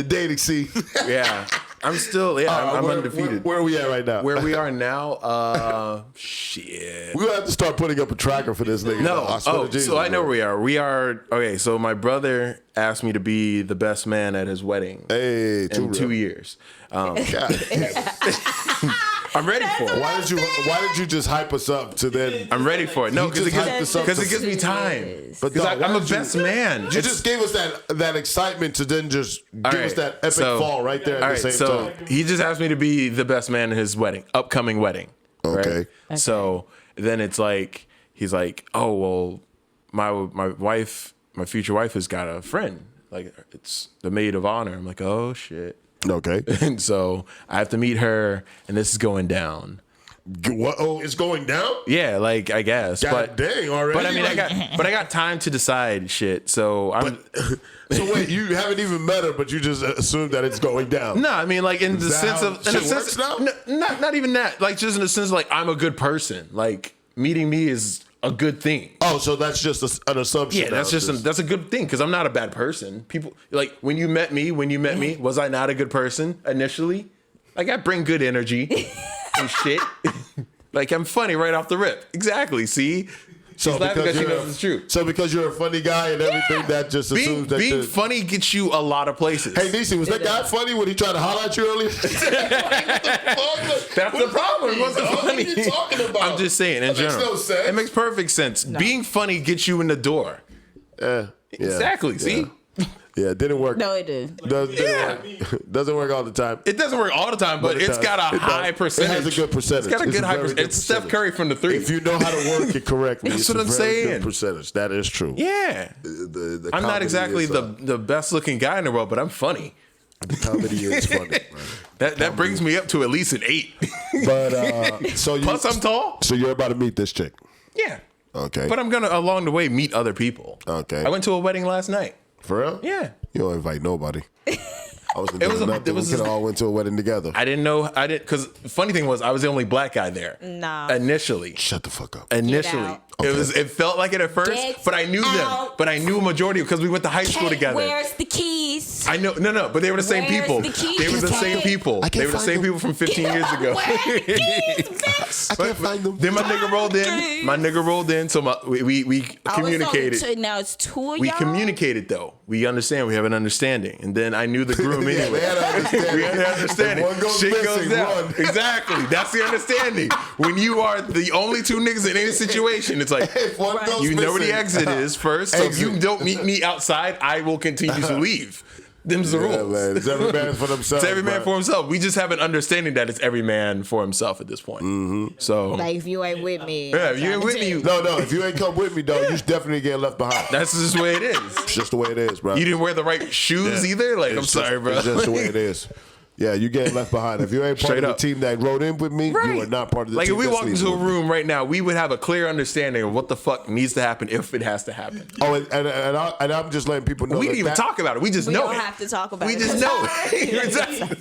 dating scene. Yeah. I'm still, I'm undefeated. Where are we at right now? Where we are now, shit. we gonna have to start putting up a tracker for this nigga. No. I swear to Jesus, So I know bro. where we are. We are, okay, so my brother asked me to be the best man at his wedding Hey, in 2 real. years. God damn. I'm ready for it. Why did you just hype us up to then? I'm ready for it. No, You because just hyped us up it to- gives me time. But Because dog, why I'm a did you- best man. You just gave us that excitement to then just give us right, that epic so- fall right there at all the right, same so time. he just asked me to be the best man in his upcoming wedding. Okay. Right? So then it's like, he's like, oh, well, my future wife has got a friend. Like, it's the maid of honor. I'm like, oh, shit. Okay. And so I have to meet her, and this is going down. What? Oh, it's going down? Yeah, like, I guess. God dang, already. But I mean, I got time to decide shit. So I'm. So wait, you haven't even met her, but you just assume that it's going down. No, I mean, like, in the that sense how of, in a shit sense, works now? not even that. Like, just in the sense, like, I'm a good person. Like, meeting me is a good thing. Oh, so that's just an assumption. Yeah, that's now. that's a good thing because I'm not a bad person. People like when you met me, was I not a good person initially? Like, I bring good energy and shit. Like, I'm funny right off the rip. Exactly. See. So She's laughing because she you're knows it's true. So because you're a funny guy and everything, that just assumes that Being funny gets you a lot of places. Hey, Nisi, was that guy funny when he tried to holler at you earlier? That's the problem. It wasn't funny. What are you talking about? I'm just saying, in That makes general. no sense. It makes perfect sense. Being funny gets you in the door. Yeah. Exactly. See? Yeah, it didn't work. No, it did. Doesn't work all the time. It doesn't work all the time, but it's does. got a It does. high percentage. It has a good percentage. It's got a good high very percentage. It's Steph percentage. Curry from the three. If you know how to work it correctly, That's it's what a I'm very saying. good percentage. That is true. Yeah. The I'm not comedy exactly is, the best looking guy in the world, but I'm funny. the comedy is funny. Man. That brings me up to at least an 8. But so you Plus, I'm tall. So you're about to meet this chick. Yeah. Okay. But I'm gonna along the way meet other people. Okay. I went to a wedding last night. For real? Yeah. You don't invite nobody. I wasn't doing nothing. We could have all went to a wedding together. I didn't know. Because the funny thing was, I was the only black guy there. Nah. Initially. Shut the fuck up. Initially. out. It felt like it at first, Get but I knew them. out. But I knew a majority because we went to high school together. Where's the keys? I know, no, but they were the same Where's people. the keys? They were the same people. I can't They were the find same them. people from 15 years ago. I can't find them. Then my nigga rolled in. So we communicated. Now it's 2 of We y'all. communicated though. We understand. We have an understanding. And then I knew the groom Yeah, anyway. they had an understanding. We had an understanding. If one goes Shit missing, goes down. run. Exactly. That's the understanding. When you are the only two niggas in any situation, it's like If one goes you know where the missing, exit is first. So if you Exit. don't meet me outside, I will continue to leave. Them's the Yeah, rules. man. It's every man for themselves. It's every man bro. for himself. We just have an understanding that it's every man for himself at this point. Mm-hmm. So Like if you ain't with me. yeah, if you ain't with me, No, if you ain't come with me, though, you definitely get left behind. that's just the way it is. It's just the way it is, bro. You didn't wear the right shoes either. Like, I'm It's sorry, just, bro. It's just the way it is. Yeah, you get left behind. If you ain't part Straight of up. the team that rode in with me, Right. you are not part of the Like team. if we that's walked into leaving a with me. room right now, we would have a clear understanding of what the fuck needs to happen if it has to happen. Oh, and I'm just letting people know. We didn't even that, talk about it. We just We know don't it. have to talk about We it. just know it. Exactly.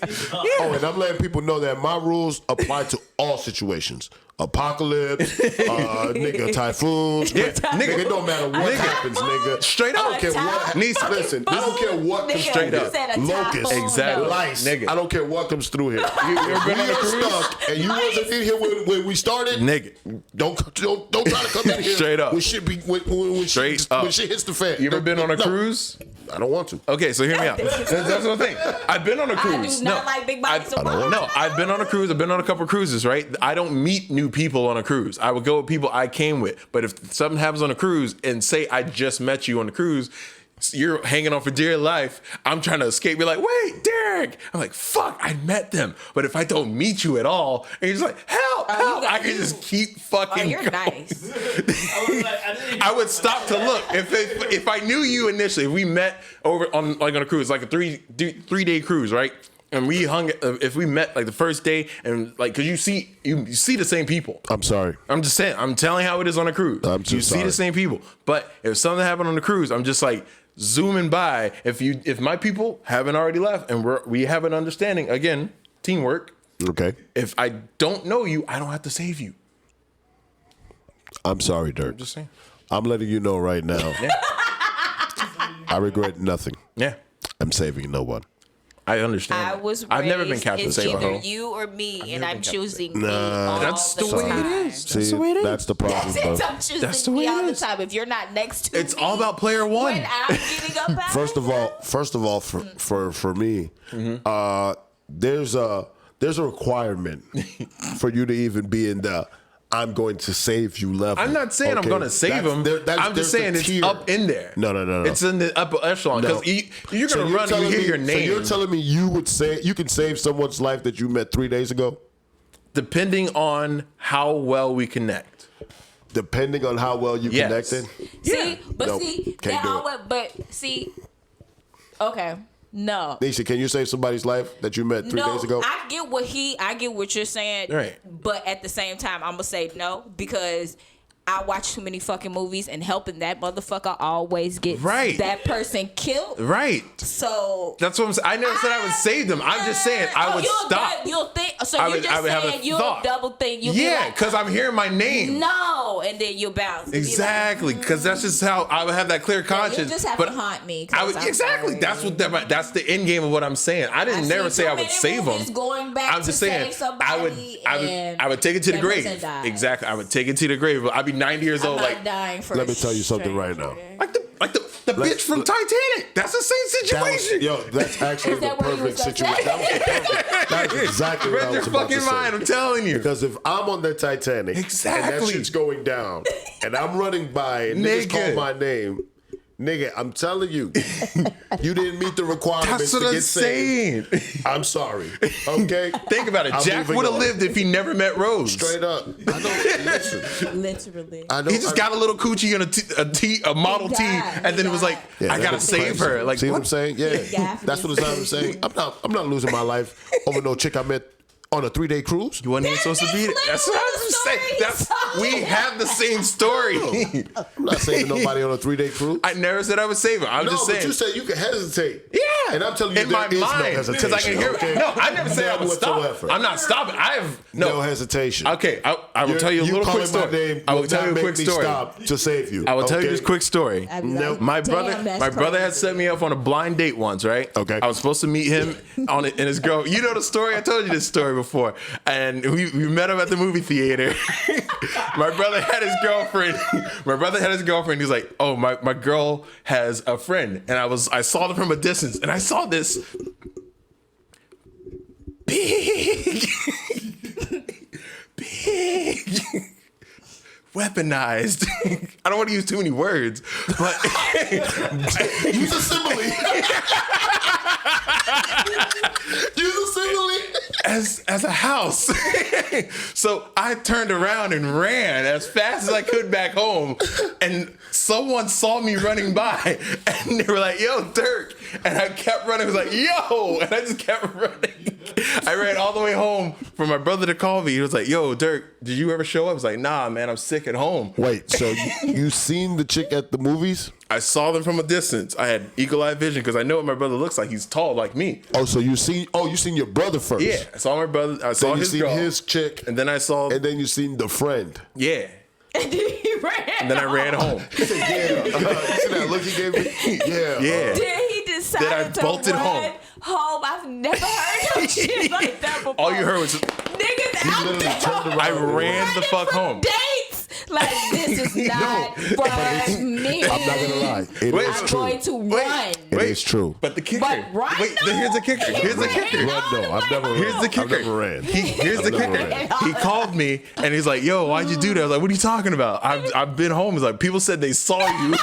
Oh, and I'm letting people know that my rules apply to all situations. Apocalypse, nigga, typhoons. Nigga, it don't matter what Nigga. happens, nigga. Straight up. I don't care what. Nisa. Listen, I don't care what comes Straight through up. here. Locusts, Exactly. lice. Nigga. I don't care what comes through here. You ever been on a We are cruise? stuck, and you wasn't in here when we started. Nigga. Don't try to come in here. Straight up. When shit be when Straight shit, up. when shit hits the fan. You ever been on a No, cruise? I don't want to. Okay, so hear me out. That's the thing. I've been on a I cruise. do not like big bodies of water. No, I've been on a cruise. I've been on a couple cruises, right? I don't meet new people on a cruise. I would go with people I came with. But if something happens on a cruise and say I just met you on the cruise, you're hanging on for dear life. I'm trying to escape. You're like, wait, Derek. I'm like, fuck, I met them. But if I don't meet you at all, and you're just like, help, I can just keep fucking Oh, you're going. nice. I would stop to look. If I knew you initially, if we met over on a cruise, like a 3-day cruise, right? And we hung. If we met like the first day, and like, because you see the same people. I'm sorry. I'm just saying. I'm telling how it is on a cruise. I'm so you see sorry. the same people. But if something happened on the cruise, I'm just like zooming by. If my people haven't already left and we have an understanding, again, teamwork. Okay. If I don't know you, I don't have to save you. I'm sorry, Dirk. Just saying. I'm letting you know right now. I regret nothing. Yeah, I'm saving no one. I understand. I was. I've never been raised, Captain it's Save a either Hoe. you or me, and I'm been Captain choosing me Nah. all That's the the way time. it is. See, That's the way it is. that's the problem, That's bro. it. I'm choosing That's the me way it all the is. time. If you're not next to It's me, all about player one. when I'm getting up out First of all, for me, there's a requirement for you to even be in the I'm going to save you level. I'm not saying I'm okay? going to save him. I'm just saying it's up in there. No. It's in the upper echelon No. because you're So going to run and telling you hear me- your name. So you're telling me you can save someone's life that you met 3 days ago? Depending on how well we connect. Depending on how well you Yes. connected? See, but Nope, see, can't that do it. always, but see, okay, no. Nisha, can you save somebody's life that you met 3 No, days ago? I get what you're saying, Right. But at the same time, I'm gonna say no because I watch too many fucking movies, and helping that motherfucker always gets Right. that person killed. Right. So That's what I'm saying. I never said I would save them. I'm just saying I would stop. You'll think. So I you're would- just I would have a saying you'll thought. double think. You'll be Yeah, like, because I'm hearing my name. no, and then you'll bounce. You'll be like, Exactly, because that's just how I would have that clear conscience. just have but to haunt me, 'cause I would, I'm exactly. sorry. That's the end game of what I'm saying. I didn't I've never seen say I too would many save movies them. going back I'm to just saying save somebody and I would take it to the that grave. person died. Exactly, I would take it to the grave. I'd be 90 years old. I'm Like not dying for Let a me tell you something right now. the bitch from Titanic. That's the same situation. That's actually Is the that what you perfect was gonna situation. That was the perfect. That's exactly what I Read your was about to fucking mind. say. I'm telling you. Because if I'm on the Titanic and that Exactly. shit's going down and I'm running by and niggas call Nigga. my name, nigga, I'm telling you, you didn't meet the requirements That's what to I'm get saved. saying. I'm sorry. Okay? Think about it. I'm Jack moving would have on. lived if he never met Rose. Straight up. I know. Listen. Literally. I know. He just got a little coochie and a Model T, died. and then it was like, Yeah, I that gotta is save crazy. her. Like, see what what? I'm saying? Yeah, got that's what I'm saying. I'm not losing my life over no chick I met On a 3-day cruise? You wasn't even supposed to be there. That's what I was saying. We have the same story. I'm not saving nobody on a 3-day cruise. I never said I would save him. I'm just saying. But you said you can hesitate. Yeah. And I'm telling you, in there my is no mind, hesitation. because I can hear. Okay? No, I never said I None would stop. whatsoever. I'm not stopping. I have no hesitation. Okay, I will tell you a little quick story. I will tell you a quick story. Stop to save you. I will tell you this quick story. No. My brother had set me up on a blind date once, right? Okay. I was supposed to meet him and his girl. You know the story. I told you this story before. And we met him at the movie theater. My brother had his girlfriend. He's like, oh, my girl has a friend. And I saw them from a distance. And I saw this big weaponized. I don't want to use too many words, but use a simile. Use a simile. As a house. So I turned around and ran as fast as I could back home, and someone saw me running by, and they were like, yo, Dirk. And I kept running. I was like, yo, and I just kept running. I ran all the way home for my brother to call me. He was like, yo, Dirk, did you ever show up? I was like, nah, man, I'm sick at home. Wait, so you seen the chick at the movies? I saw them from a distance. I had eagle-eye vision because I know what my brother looks like. He's tall like me. Oh, so you seen your brother first? Yeah, I saw my brother. I saw his girl. His chick. And then I saw... And then you seen the friend. Yeah. And then he ran. And then I ran home. He said, yeah. You see that look he gave me? Yeah. Yeah. Then he decided Then I to bolted run home. I've never heard no shit like that before. All you heard was... Niggas out there. I ran the fuck home. Dates. Like, this is not for me. I'm not gonna lie. It is I'm true. going to run. It is true. But the kicker. But run, Wait, though? here's the kicker. Here's the kicker. Run, no, I've never ran. Here's the kicker. I've never ran. Here's the never kicker. ran. He called me and he's like, yo, why'd you do that? I was like, what are you talking about? I've been home. He's like, people said they saw you.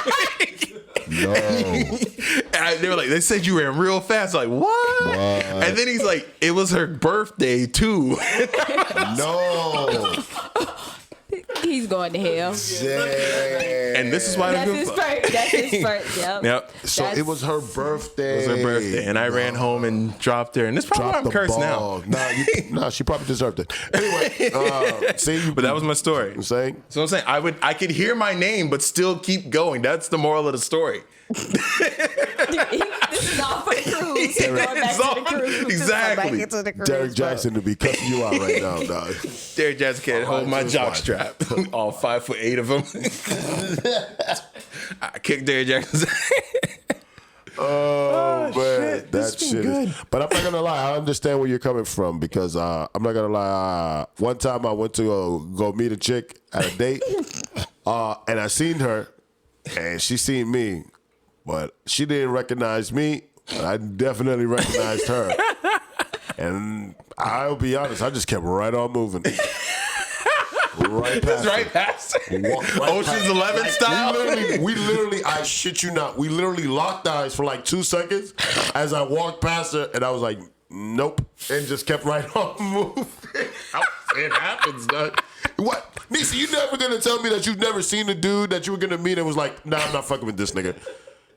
No. And they were like, they said you ran real fast. Like, what? And then he's like, it was her birthday too. No. He's going to hell. Yeah. And this is why I That's don't give his a fuck. first. That's his first. Yep. Yep. So it was her birthday. It was her birthday, and I ran home and dropped her. And this is probably why I'm cursed now. Nah, she probably deserved it. Anyway, see, But that was my story. I'm saying. So I'm saying I could hear my name, but still keep going. That's the moral of the story. This is all for the cruise. Going back to the cruise. Exactly. Back into the cruise. Derek Jackson to be cussing you out right now, dog. Derek Jackson can't hold my just jock watch. strap. All 5'8" of them. I kicked Derek Jackson. Oh, man, shit. that This has shit been is. But I'm not gonna lie, I understand where you're coming from because I'm not gonna lie. One time I went to go meet a chick at a date, and I seen her, and she seen me, but she didn't recognize me. But I definitely recognized her, and I'll be honest, I just kept right on moving. Right past Right her. past. Walked right Ocean's past her. 11 style. We literally, I shit you not, we literally locked eyes for like 2 seconds as I walked past her, and I was like, nope, and just kept right on moving. It happens, dog. What? Nisa, you never gonna tell me that you've never seen a dude that you were gonna meet and was like, nah, I'm not fucking with this nigga.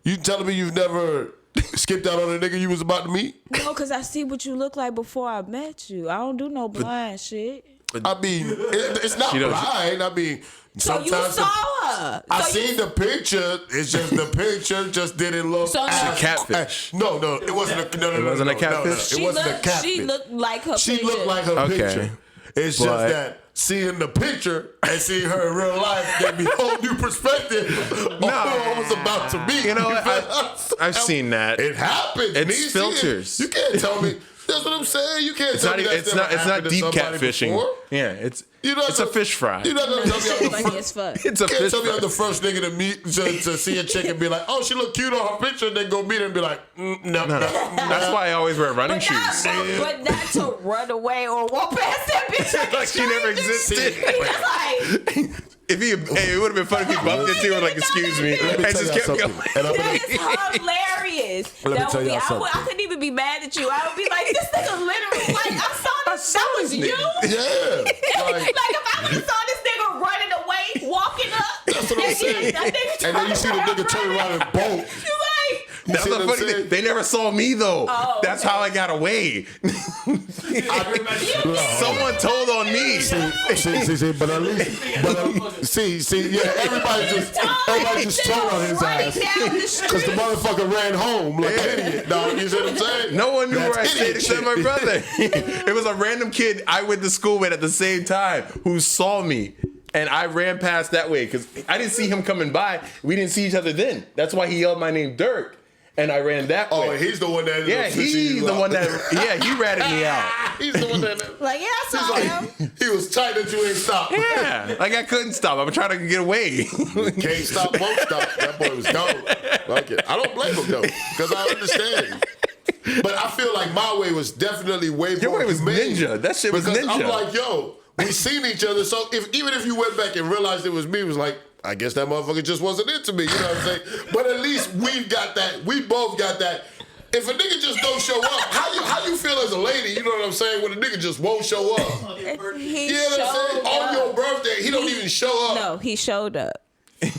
You telling me you've never skipped out on a nigga you was about to meet? No, because I see what you look like before I met you. I don't do no blind shit. I mean, it's not blind. I mean, So you sometimes saw her. I seen the picture. It's just the picture just didn't look. So as, catfish. No, it wasn't a no. It wasn't a catfish? It wasn't a catfish. She looked like her She picture. looked like her Okay. picture. It's But- just that seeing the picture and seeing her in real life gave me a whole new perspective on who I was about to be. You know what? I've seen that. It happens. It's Nisi. filters. You can't tell me. That's what I'm saying. You can't tell me that's never It's not happened to deep somebody catfishing. before. Yeah, it's You're not a gonna- fish fry. You're not gonna tell me I'm the Funny as fuck. It's a You can't fish tell me fry. I'm the first nigga to meet to see a chick and be like, oh, she look cute on her picture, and then go meet her and be like, no. That's why I always wear running shoes. But not to run away or walk past that bitch Like she never existed. Like, It would have been funny if he bumped into her like, excuse me, Let me and tell just y'all kept something. going. And I'm that gonna, is hilarious. Let me That tell would be. y'all something. I couldn't even be mad at you. I would be like, this nigga literally like I saw this. That was you. yeah. Like if I would have saw this nigga running away, walking up, That's what I'm saying. that nigga And then you see the nigga turn around and bolt. You like, That's see the what I'm funny thing. saying? They never saw me though. Oh, That's okay. how I got away. Someone told on me. See, but at least, see, yeah, everybody just told on his ass because the motherfucker ran home like an idiot. Dog, you see what I'm saying? No one knew That's where I stayed idiot except shit. my brother. It was a random kid I went to school with at the same time who saw me. And I ran past that way because I didn't see him coming by. We didn't see each other then. That's why he yelled my name, Dirk. And I ran that way. Oh, he's the one that. Yeah, he's the one that. Yeah, he ratted me out. He's the one that. Like, yeah, I He's saw him. like, he was tight that you ain't stopped. Yeah, like I couldn't stop. I'm trying to get away. Can't stop, won't stop. That boy was gone. Like it. I don't blame him though, because I understand. But I feel like my way was definitely way Your more way was humane. ninja. That shit was Because ninja. I'm like, yo, we seen each other. So even if you went back and realized it was me, it was like, I guess that motherfucker just wasn't into me. You know what I'm saying? But at least we've got that. We both got that. If a nigga just don't show up, how you feel as a lady? You know what I'm saying? When a nigga just won't show up. He You know what I'm saying? showed On your up. birthday, he don't even show up. No, he showed up. And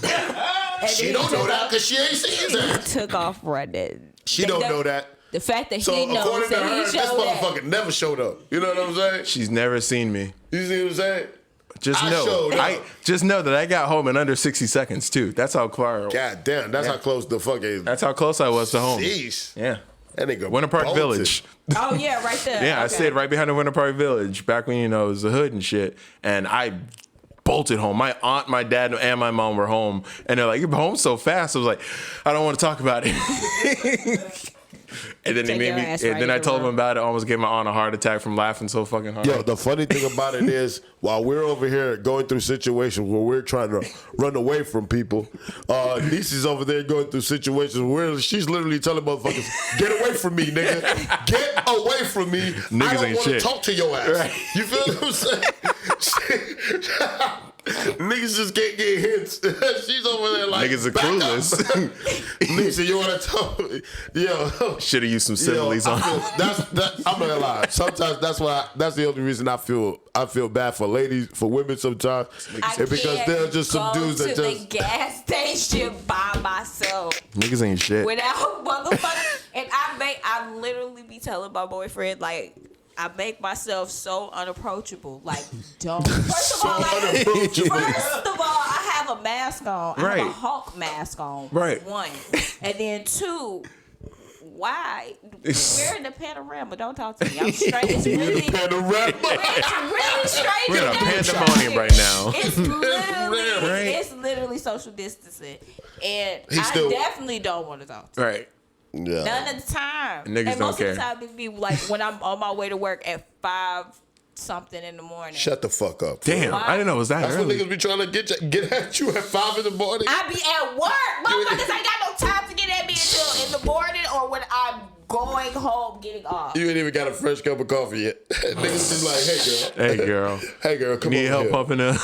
She then don't he know took that off- because she ain't seen his ass. Took off running. She don't know that. The fact that So he knows according to that her, he this showed up. motherfucker never showed up. You know what I'm saying? She's never seen me. You see what I'm saying? Just I know, showed up. I just know that I got home in under 60 seconds too. That's how far. God damn, that's how close the fuck is. That's how close I was to home. Jeez. Yeah, That nigga Winter Park bolted. Village. Oh yeah, right there. Yeah, I Okay. stayed right behind the Winter Park Village back when it was the hood and shit. And I bolted home. My aunt, my dad, and my mom were home, and they're like, "You're home so fast." I was like, "I don't want to talk about it." And then they Take made your me. ass And right then I in the told them room. about it. I almost gave my aunt a heart attack from laughing so fucking hard. Yo, the funny thing about it is, while we're over here going through situations where we're trying to run away from people, Niecy's over there going through situations where she's literally telling motherfuckers, "Get away from me, nigga! Get away from me! Niggas I don't ain't want to shit." talk to your ass." You feel what I'm saying? Niggas just can't get hits. She's over there like, Niggas are "Back up." clueless. Niecy, you want to talk? Yo. Should have used some Yo, similes I on. feel, I'm not gonna lie. Sometimes that's the only reason I feel bad for ladies, for women sometimes. I It's because can't there are just some go dudes that to just the gas station by myself Niggas ain't shit. without motherfucker. And I literally be telling my boyfriend like. I make myself so unapproachable. Like, don't. First of all, I have a mask on. I have a Right. Hawk mask on. Right. One. And then two, why? We're in the panorama. Don't talk to me. I'm straight. It's really straight. We're in a to pandemonium right now. It's literally social distancing. And He I still- definitely don't want to talk to Right. yeah. none of the time. Niggas and don't most care. of the time it be like when I'm on my way to work at 5-something in the morning. Shut the fuck up. Damn, I didn't know it was that That's what early. niggas be trying to get at you at 5 in the morning. I be at work. Motherfuckers ain't got no time to get at me until in the morning or when I'm going home getting off. You ain't even got a fresh cup of coffee yet. Niggas just like, hey girl, Hey girl, come need over help here. pumping up?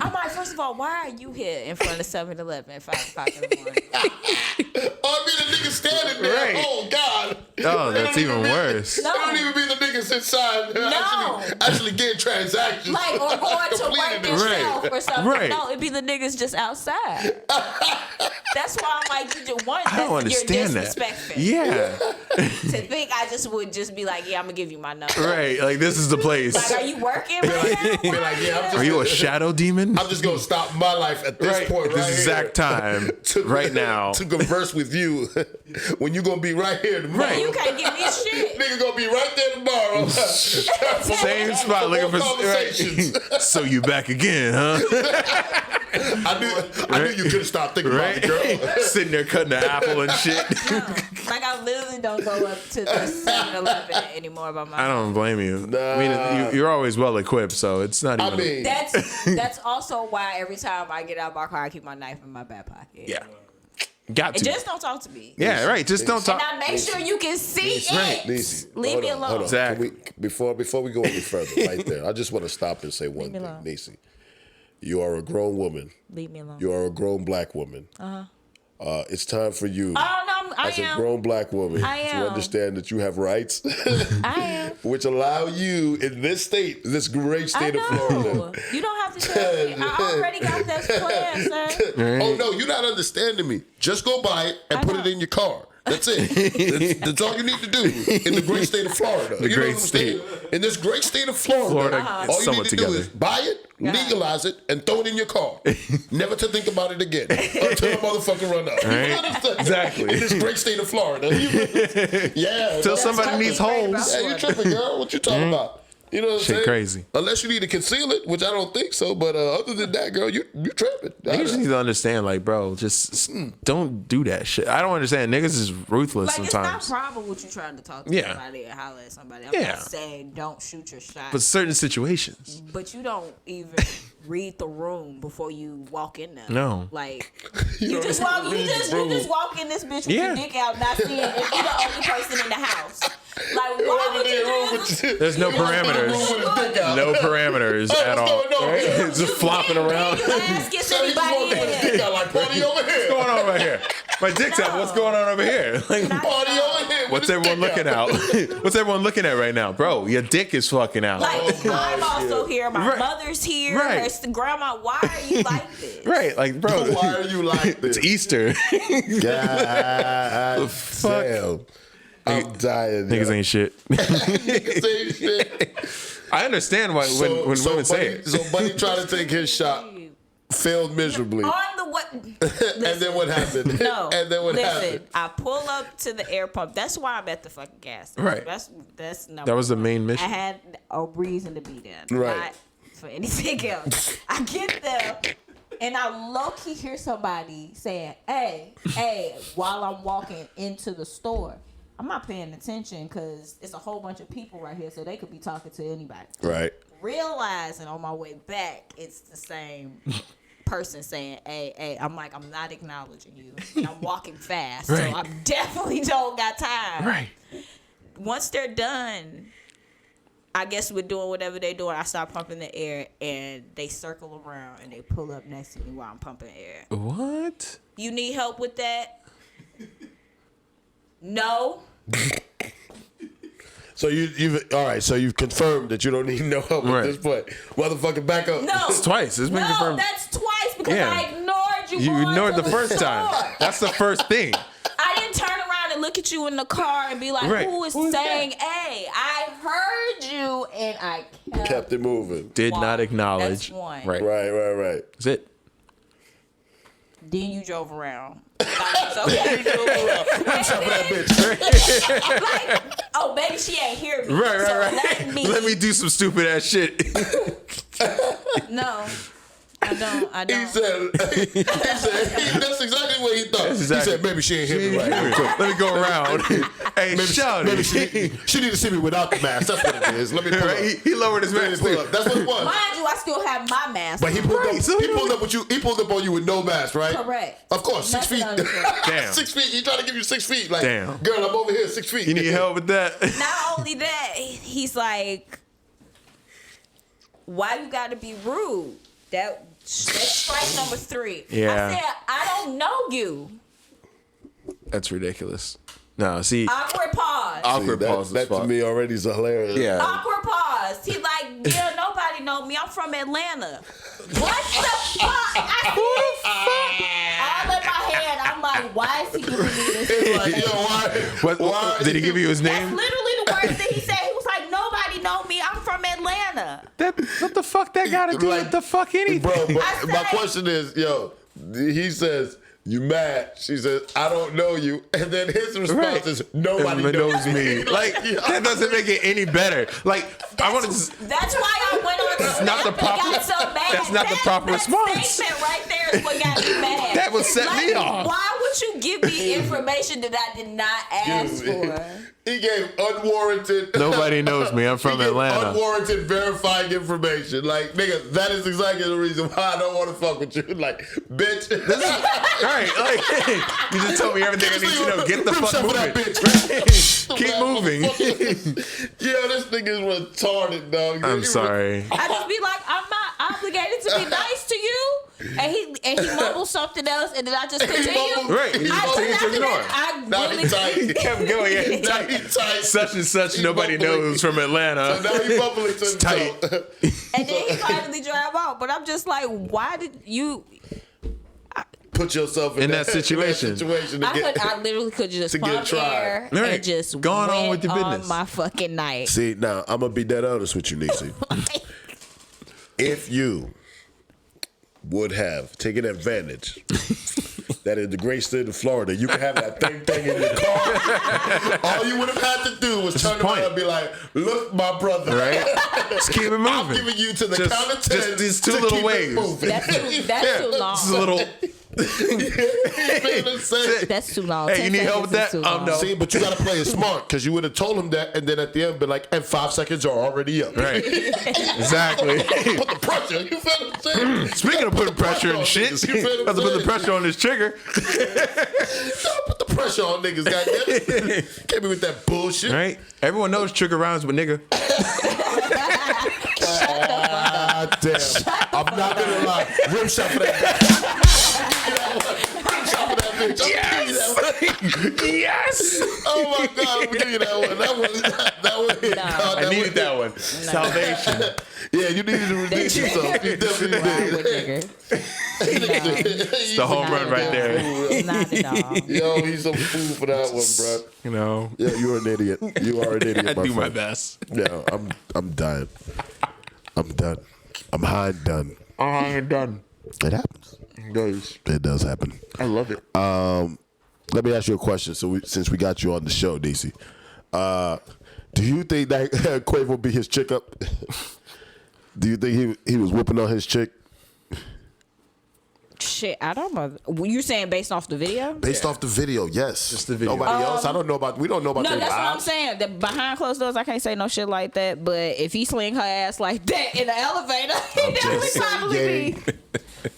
I'm like, first of all, why are you here in front of 7-Eleven at 5 o'clock in the morning? Oh, I mean the niggas standing there. Right. Oh God. Oh, It that's don't even be- worse. It don't even be the niggas inside. No. Actually getting transactions. Like, or going to work Completing it. yourself or something. Right. No, it'd be the niggas just outside. That's why I'm like, I don't understand you're that. disrespectful. Yeah. To think I just would just be like, yeah, I'm gonna give you my number. Right. Like this is the place. Like, are you working right Be now? like, yeah, I'm just, Are you a shadow demon? I'm just gonna stop my life at this Right. point At right this exact here. time. Right now. To converse with you when you gonna be right here tomorrow. You can't give me shit. Nigga gonna be right there tomorrow. Same spot looking for conversations. right. So you back again, huh? I knew you couldn't stop thinking about Right? it, girl. Sitting there cutting the apple and shit. Like, I literally don't go up to the 7-Eleven anymore by myself. I don't blame you. Nah. I mean, you're always well equipped, so it's not even. I mean, That's also why every time I get out of my car, I keep my knife in my back pocket. yeah. Got And to. just don't talk to me. Yeah, right. Just don't talk. And I make sure you can see it. Right. Niecy, Leave hold me on, alone. hold on. Exactly. Can we, before we go any further, right there, I just want to stop and say one me thing, alone. Niecy. You are a grown woman. Leave me alone. You are a grown black woman. It's time for you, Oh, no, I as a am. grown black woman, I to am. understand that you have rights, I am. which allow you in this state, this great I state of Florida. know. You don't have to tell me. I already got that plan, sir. Oh no, you're not understanding me. Just go buy it and I put know. it in your car. That's it. That's all you need to do in the great state of Florida. The great state. In this great state of Florida, all you need to do is buy it, legalize it, and throw it in your car. Never to think about it again until the motherfucker run out. Right? Exactly. In this great state of Florida. Yeah. Till somebody needs homes. Yeah, you tripping, girl. What you talking about? You know what I'm Shit saying? crazy. Unless you need to conceal it, which I don't think so. But other than that, girl, you tripping. Niggas just need to understand, like, bro, just don't do that shit. I don't understand. Niggas is ruthless Like, sometimes. it's not a problem with you trying to talk to Yeah. somebody or holler at somebody. I'm Yeah. not saying don't shoot your shot. But certain situations. But you don't even read the room before you walk in there. No. Like you just walk in this bitch with your dick out, not seeing if you're the only person in the house. Like, why would you do? There's no parameters. No parameters at all. Right? It's just flopping around. You ask if anybody in Dick here. out like party over here. What's going on right here? My dick's out. What's going on over here? Like, Party over here. what's everyone looking at? What's everyone looking at right now? Bro, your dick is fucking out. Like, I'm also here. My Right. mother's here. Right. Her grandma. Why are you like this? Right, like, bro. Why are you like this? It's Easter. God damn. I'm dying. Niggas ain't shit. Niggas ain't shit. I understand why when women say it. So Buddy tried to take his shot, failed miserably. On the what? And then what happened? No. And then what listen, happened? I pull up to the air pump. That's why I'm at the fucking gas station. Right. That's number That was the one. main mission. I had a reason to be there. Right. Not for anything else. I get there and I low-key hear somebody saying, hey, while I'm walking into the store. I'm not paying attention because it's a whole bunch of people right here, so they could be talking to anybody. Right. Realizing on my way back, it's the same person saying, hey, I'm like, I'm not acknowledging you. And I'm walking fast, Right. so I definitely don't got time. Right. Once they're done, I guess we're doing whatever they're doing. I start pumping the air, and they circle around, and they pull up next to me while I'm pumping air. What? You need help with that? No. So you've all right. So you've confirmed that you don't need no help Right. at this point. Motherfucker, back up. No. It's twice. It's been No, confirmed. that's twice because Yeah. I ignored you. You going ignored to the first store. time. That's the first thing. I didn't turn around and look at you in the car and be like, Right. who is saying, hey, I heard you, and I Kept it moving. Did not acknowledge. That's one. Right. Right. That's it. Then you drove around. So, like, oh, baby, she ain't hear me. Right. So Let me do some stupid ass shit. No, I don't. He said that's exactly what he thought. Exactly. He said maybe she ain't hear me right. Let me go around. Hey, Maybe shawty. she need to see me without the mask. That's what it is. Let me pull up. Right, he lowered his Let me mask pull too. up. That's what it was. Mind you, I still have my mask. But he on. pulled up. so He pulled up with you. He pulled up on you with no mask, right? Correct. Of course, 6 feet. Nothing under it. Damn. 6 feet. He trying to give you 6 feet. Like, Damn. girl, I'm over here 6 feet. You need help with that? Not only that, he's like, why you gotta be rude? That's strike number 3. Yeah. I said, I don't know you. That's ridiculous. No, see, Awkward pause. awkward that, pause. that to me already is hilarious. Yeah. Awkward pause. He like, yeah, nobody know me. I'm from Atlanta. What the fuck? All in my head, I'm like, why is he giving me this? It's like, yo, why Did he give you his That's name? literally the words that he said. He was like, nobody know me. I'm from Atlanta. What the fuck that got to do Like, with the fuck anything? Bro, but I my said- question is, yo, he says, you mad? She says, I don't know you. And then his response Right. is, nobody knows me. Like, that doesn't make it any better. Like, I want to just. That's why I went on That's not the Snap and proper- got so mad. that's not the proper that response. Statement right there is what got me mad. That would set me off. Why would you give me information that I did not ask for? He gave unwarranted. Nobody knows me. I'm from he gave Atlanta. Unwarranted verifying information. Like, nigga, that is exactly the reason why I don't want to fuck with you. Like, bitch. Right, like, you just told me everything I need to know. Get the Rip fuck some of moving. that bitch. Keep moving. Yeah, this nigga's retarded, dog. I'm sorry. I just be like, I'm not obligated to be nice to you. And he mumbled something else, and then I just continue. Right, you I just continue to ignore. I Now really he tight. He kept going. Yeah, Now he tight. such and such. He Nobody bubbling. knows from Atlanta. So now he bubbling to tight. himself. And then he finally drive out. But I'm just like, why did you? put yourself in that situation. to I literally could just to get pump tried. air Right. and just Going on went with your business. on my fucking night. See, now I'm gonna be dead honest with you, Niecy. If you would have taken advantage that in the great state of Florida, you could have that thing in your car. All you would have had to do was turn around and be like, "Look, my brother, Right? Just keep it moving. I'm giving you to the count of 10. Just these two to little keep it waves. moving." That's too long. Just a little. That's too long. Hey, 10 you need help with seconds is that? too long. No. See, but you gotta play it smart because you would have told him that, and then at the end, be like, "And 5 seconds are already up." Right. Exactly. Put the pressure. You feel what I'm saying? Speaking of putting pressure and shit, Niggas, you feel what have I'm to put the saying? pressure on this trigger. Don't put the pressure on niggas, goddamn. Can't be with that bullshit. Right? Everyone knows trigger rhymes with nigga. Ah, damn. I'm not gonna lie. Rim shot for that bitch. Rim shot for that bitch. I'm gonna give you that one. Yes. Oh my God, I'm gonna give you that one. That one hit. God, I needed that one. Salvation. Yeah, you needed to redeem yourself. You definitely did. It's the home run right there. Not at all. Yo, he's a fool for that one, bro. You know, Yeah, you're an idiot. You are an idiot. I do my friend. best. Yeah, I'm done. I'm done. I'm high and done. I ain't done. It happens. It does happen. I love it. Let me ask you a question. Since we got you on the show, DC, do you think that Quavo beat his chick up? Do you think he was whooping on his chick? Shit, I don't know. Were you saying based off the video? Based off the video, yes. Just the video. Nobody else. I don't know about. We don't know about. No, their that's what I'm lives. saying. The behind closed doors, I can't say no shit like that. But if he sling her ass like that in the elevator, he definitely just probably saying. be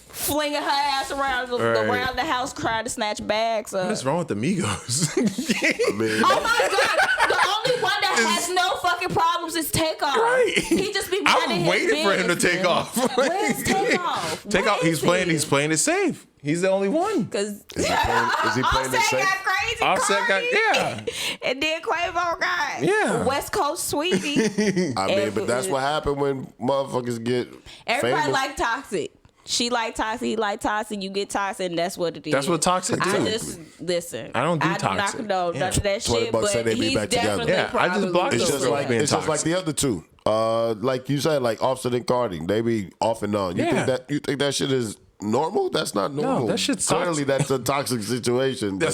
flinging her ass around Right. the house, trying to snatch bags. What's wrong with the Migos? I mean, Oh my God! The only one that has no fucking problems is Takeoff. Right. He just be minding I'm his waiting for him to business. take off. Where's Takeoff? Takeoff. He's playing it safe. He's the only one. Because is he playing it Offset safe? got crazy. Offset got Cardi. And then Quavo got West Coast Sweetie. I mean, but that's what happened when motherfuckers get Everybody famous. like toxic. She like toxic, he like toxic, you get toxic, and that's what it is. That's what toxic do. I just listen. I don't do I toxic. do not condone none of that 20 shit, bucks but say they be he's back together. definitely Yeah, I just probably blocked It's those just girls like being it's just like toxic. the other two. Like you said, like Offset and Cardi, they be off and on. You Yeah. think that shit is normal? That's not normal. that shit's clearly toxic. that's a toxic situation. but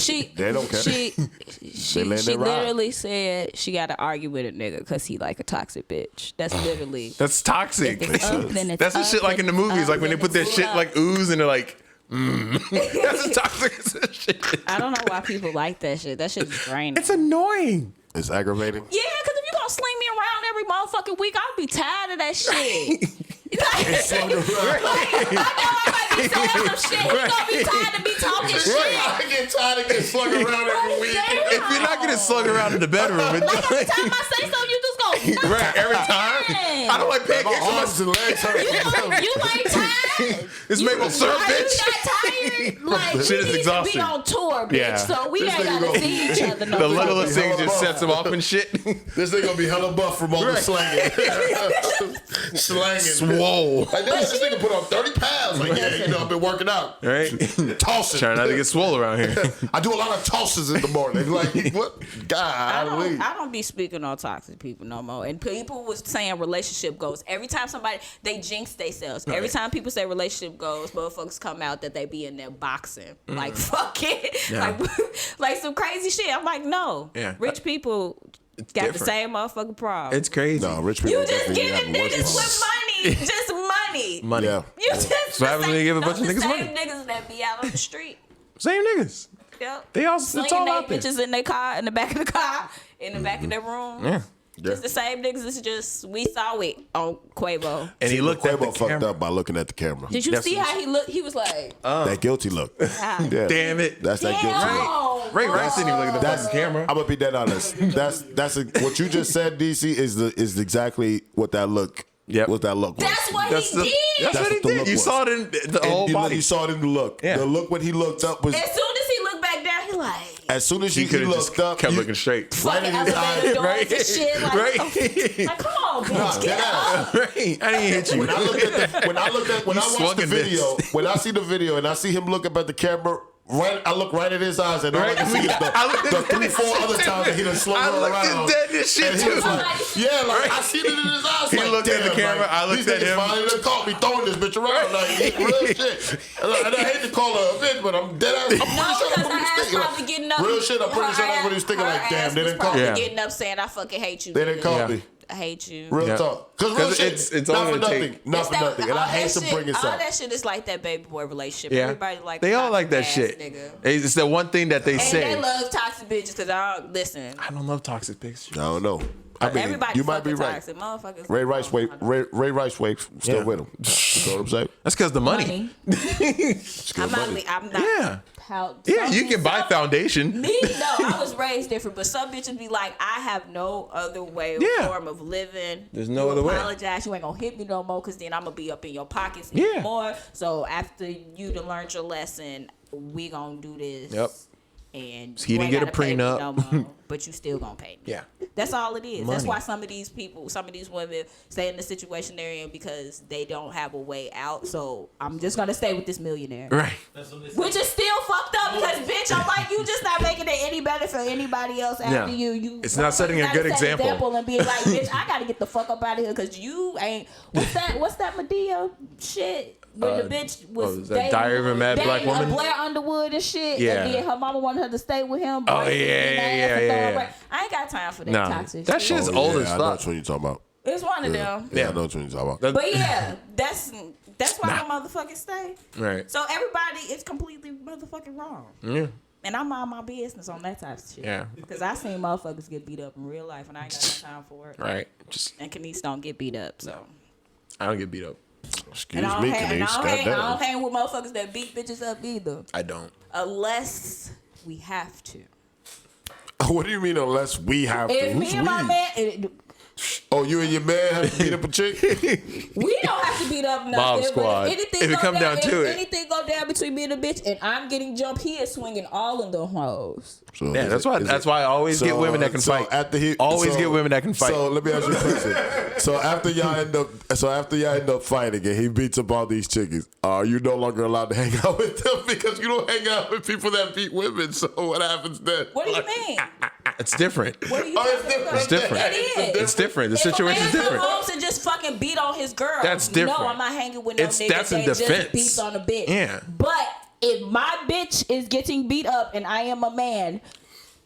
She They don't care. She let it ride. literally said she got to argue with a nigga because he like a toxic bitch. That's literally. That's toxic. If it's up, then it's That's the up, shit like in the then it's movies, up, like when they then put their it's shit up. like ooze and they're like, That's a toxic shit. I don't know why people like that shit. That shit's draining. It's annoying. it's aggravating. Yeah, because if you gonna sling me around every motherfucking week, I'll be tired of that shit. Slung around. I know I might be saying some shit. He gonna be tired of me talking shit. I get tired of getting slung around every week. If you're not getting slung around in the bedroom, Like every time I say something, you just go. right, every time. I don't like My pancakes. arms and legs hurt. You like tired? It's maple syrup, Are you bitch. not tired? Like Shit we is need to exhausting. be on tour, bitch. Yeah. So we This ain't nigga gotta gonna- see each other no The more. littlest thing Hella just buff. sets him off and shit. This nigga gonna be hella buff from all the slanging. Slanging. Swole. Like, this nigga put on 30 pounds. Like, yeah, you know, I've been working out. Right? Tossing. Trying not to get swole around here. I do a lot of tosses in the morning. Like, what? I God, don't be speaking on toxic people no more. And people was saying relationship goals. Every time somebody, they jinx themselves. Every time people say relationship goals, motherfuckers come out that they be in there boxing. Like, fuck it. Yeah. Like some crazy shit. I'm like, no. Yeah. Rich people got different. the same motherfucking problem. It's crazy. No, rich people You just definitely giving have worse niggas problems. with money. Just money. Money. Yeah. You just So happens when you give a bunch of the niggas same money. niggas that be out on the street. Same niggas. Yep. They all, Slinging it's all their out there. bitches in their car, in the back of the car, in the back of their room. Yeah. It's the same niggas. It's just we saw it on Quavo. And he looked at the Quavo fucked camera. up by looking at the camera. Did you That's see what- how he looked? He was like, That guilty look. ah, Yeah. Damn it. That's that guilty look. Ray Rice didn't even look at the That's fucking camera. I'm gonna be dead honest. What you just said, DC, is exactly what that look. Yep. What that look was. that's what That's he the- did. That's what he what the did. look You was. saw it in the And whole body. you saw it in the look. Yeah. The look when he looked up was As soon as he looked back down, he like as soon as He he could have just looked up. kept you- looking straight. Right fucking in his elevator eye. doors Right. and shit. Like, Right. like, come on, on, bitch. Get up. Right. I didn't hit you. When I watch the video, when I see the video and I see him look up at the camera, right, I look right at his eyes and all I can see is the 3-4 other times that he done slowed around. I looked at dead this shit too. I see it in his eyes. He looked at the camera. I looked at him. Finally done caught me throwing this bitch around like real shit. And I hate to call her a bitch, but I'm dead ass. I'm pretty sure that's what he's thinking. Probably getting up. Real shit. I'm pretty sure that's what he's thinking. Like, damn, they didn't call me. Getting up saying I fucking hate you. They didn't call me. I hate you. Real talk. Because it's not only for nothing. Not for nothing. And I hate to bring it all up. that shit is like that baby boy relationship. Yeah. Everybody like they all like that ass shit. Nigga. It's the one thing that they And say. they love toxic bitches because I don't listen. I don't love toxic bitches. I don't know. I mean, Everybody you might be right. toxic. Motherfuckers. Ray Rice Wave still with him. You know what I'm saying? That's because the money. I'm not. Yeah. How, Yeah, you can buy foundation. Me, no, I was raised different, but some bitches be like, I have no other way or form of living. There's no other way. Apologize, you ain't gonna hit me no more, cause then I'm gonna be up in your pockets Yeah. more. So after you done learned your lesson, we gonna do this. Yep. And He you didn't ain't get a gotta pay me prenup. no more, but you still gonna pay me. Yeah. That's all it is. That's Money. why some of these people, some of these women stay in the situation they're in because they don't have a way out. So I'm just gonna stay with this millionaire. Right. Which is still fucked up because, bitch, I'm like, you just not making it any better for anybody else after you. It's not setting a good example. And being like, bitch, I gotta get the fuck up out of here because you ain't. What's that Medea shit? When the bitch was that Diary of a Mad Black Woman? Blair Underwood and shit. Yeah. And then her mama wanted her to stay with him. Oh, yeah. I ain't got time for that No. toxic That shit. shit's old as I know fuck. which one you're talking about. It's one of them. Yeah, I know which one you're talking about. But yeah, that's why the motherfuckers stay. Right. So everybody is completely motherfucking wrong. Yeah. And I mind my business on that type of shit. Yeah. Because I seen motherfuckers get beat up in real life and I ain't got no time for it. Right. Just And Kenise don't get beat up, so. I don't get beat up. Excuse And I me, don't Kenise. I don't hang with motherfuckers that beat bitches up either. I don't. Unless we have to. What do you mean unless we have to? If me Who's and my we? man, Oh, you and your man have to beat up a chick? we don't have to beat up nothing. Mob but squad. If If it come down to it. anything go down between me and a bitch and I'm getting jumped, he is swinging all of them hoes. So Yeah, is that's it- why I always get women that can fight. Always get women that can fight. So let me ask you a question. So after y'all end up fighting and he beats up all these chickies, are you no longer allowed to hang out with them because you don't hang out with people that beat women? So what happens then? What do you mean? It's different. What are you Oh, it's talking about? It's different. It is. It's different. The situation's If a man different. comes and just fucking beat on his girl, That's different. No, I'm not hanging with no niggas That's in that just defense. beats on a bitch. Yeah. But if my bitch is getting beat up and I am a man,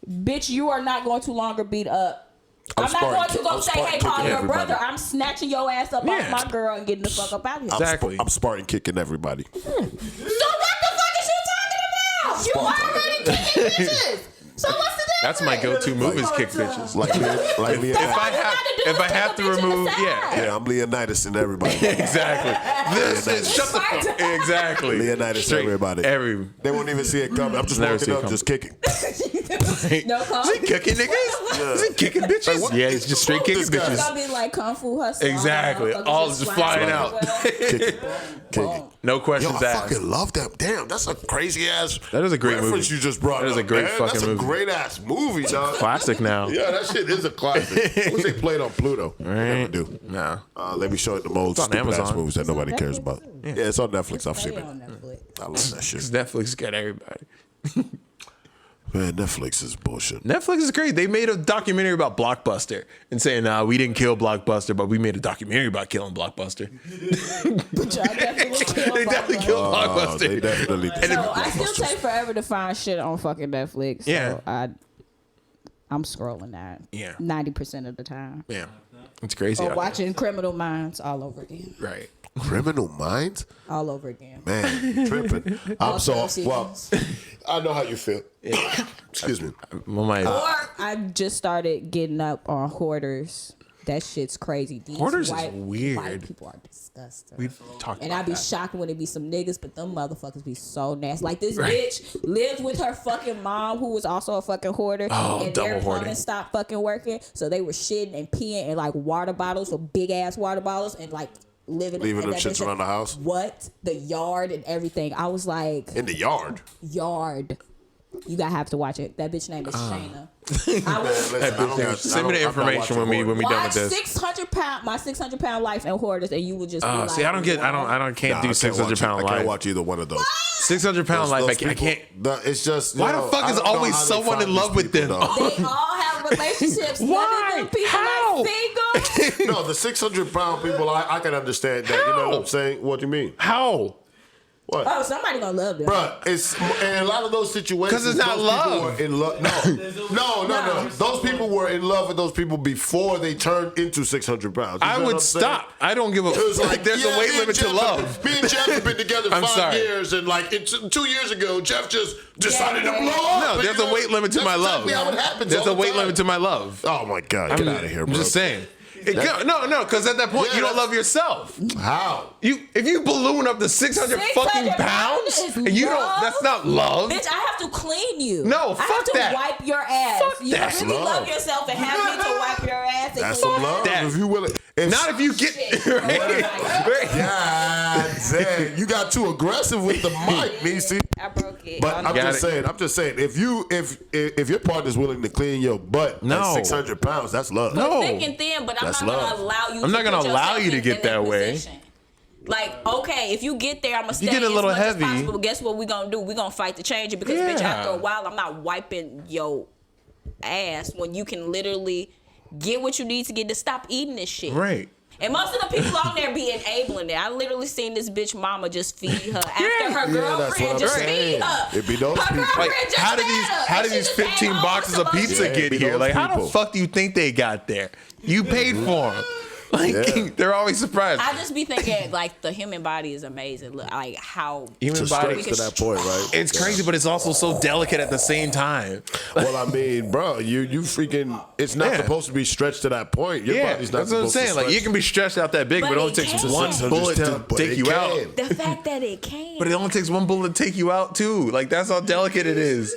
bitch, you are not going to longer beat up. I'm not going to go say, hey, call your brother. I'm snatching your ass up off my girl and getting the fuck up out of here. Exactly. I'm Spartan kicking everybody. So what the fuck is you talking about? You already kicking bitches. So what's the difference? That's my go-to move is kick bitches. Like Leonidas. If I have to remove, Yeah, I'm Leonidas and everybody. exactly. This is shut the fuck. Exactly. Leonidas Straight. everybody. They won't even see it coming. I'm just Never walking see it up, coming. just kicking. No call. Is he kicking niggas? Is he kicking bitches? what- Yeah, he's just straight kicking this guy? It's bitches. gonna be like Kung Fu Hustle. Exactly. All just flying out. Kicking. No Yo, questions I asked. fucking love that. Damn, that's a crazy ass. That is a great reference movie. you just brought. That is a up, great man. fucking That's a movie. great ass movie, dog. Classic now. Yeah, that shit is a classic. I wish they played on Pluto. They never do. No. Let me show it the most on stupid ass Amazon. movies that nobody cares about. Yeah, it's on Netflix. I've seen it. On Netflix. I love that shit. Because Netflix got everybody. Man, Netflix is bullshit. Netflix is great. They made a documentary about Blockbuster and saying, nah, we didn't kill Blockbuster, but we made a documentary about killing Blockbuster. But y'all definitely killed They definitely killed Blockbuster. They definitely did. So I still take forever to find shit on fucking Netflix. So Yeah. I'm scrolling that. Yeah. 90% of the time. Yeah. It's crazy. Or out watching Criminal Minds all over again. there. Right. Criminal Minds? All over again. Man, you tripping. I'm so, well, seasons. I know how you feel. Excuse me. Well, my, Or I just started getting up on Hoarders. That shit's crazy. These Hoarders is white weird. people are disgusting. we've talked And about I be that. shocked when it be some niggas, but them motherfuckers be so nasty. Like this bitch lives with her fucking mom, who was also a fucking hoarder, Oh, and double their plumbing hoarding. stopped fucking working. So they were shitting and peeing in like water bottles, or big ass water bottles, and like leaving Leaving in them that shits bitch. around the house? What? The yard and everything. I was like, In the yard. yard. You gotta have to watch it. That bitch name is Shayna. Send me the information when we done Watch with this. 600 pound, my 600 pound life and hoarders, and you will just be like, See, I can't do 600 pound I life. can't watch either one of those. 600 pound life. I can't. It's just. Why the fuck is always someone in love with them? They all have relationships. Why? None of them people How? like single. No, the 600 pound people, I can understand that. You know what I'm saying? What do you mean? How? What? Oh, somebody gonna love them. Bruh, it's in a lot of those situations. 'Cause it's not those love. people were in love. No. Those people were in love with those people before they turned into 600 pounds. You I know what would I'm saying? stop. I don't give a. It was like, There's yeah, a weight me and limit to Jeff love. Me and Jeff have been together I'm 5 sorry. years, and like 2 years ago, Jeff just decided to blow up. No, there's a weight limit to my love. That's exactly how it happens. There's all a the weight time. limit to my love. Oh my God, get out of here, bro. I'm just saying. No, because at that point Yeah, you don't that's- love yourself. How? If you balloon up to 600 fucking 600 pounds is and you don't, love? that's not love. Bitch, I have to clean you. No, I fuck have to that. wipe your ass. Fuck You that. really Love. love yourself and have me to wipe your ass. And That's clean some your love. That. If you willing. Not if you get right. God dang, you got too aggressive with the mic, Niecy. I broke it. But I'm Got just saying, if your partner's willing to clean your butt No. at 600 pounds, that's love. No. Thick and thin, but I'm That's not love. gonna allow you. I'm not gonna put allow yourself you to in get that way. position. Like, okay, if you get there, I'm gonna stay get a as little much heavy. as possible. Guess what we gonna do? We gonna fight to change it because, bitch, Yeah. after a while, I'm not wiping your ass when you can literally get what you need to get to stop eating this shit. Right. And most of the people on there be enabling it. I literally seen this bitch mama just feed her after her Yeah, that's girlfriend what just I'm saying. feed her. It be those Her people. girlfriend Like, just how did fed these her, how and did she these just 15 came home boxes with of some pizza shit. Yeah, get be here? those Like, how the people. fuck do you think they got there? You paid for them. Like, Yeah. they're always surprised. I just be thinking like the human body is amazing. Look, like how Human To body. stretch to that point, right? It's crazy, but it's also so delicate at the same time. Well, I mean, bro, you freaking. It's not Yeah. supposed to be stretched to that point. Your Yeah, body's not that's what I'm supposed to saying. Like, stretch. you can be stretched out that big, but it only it takes can. one 600 bullet to still, but take it you out. can. the fact that it can. But it only takes one bullet to take you out too. Like, that's how delicate it is.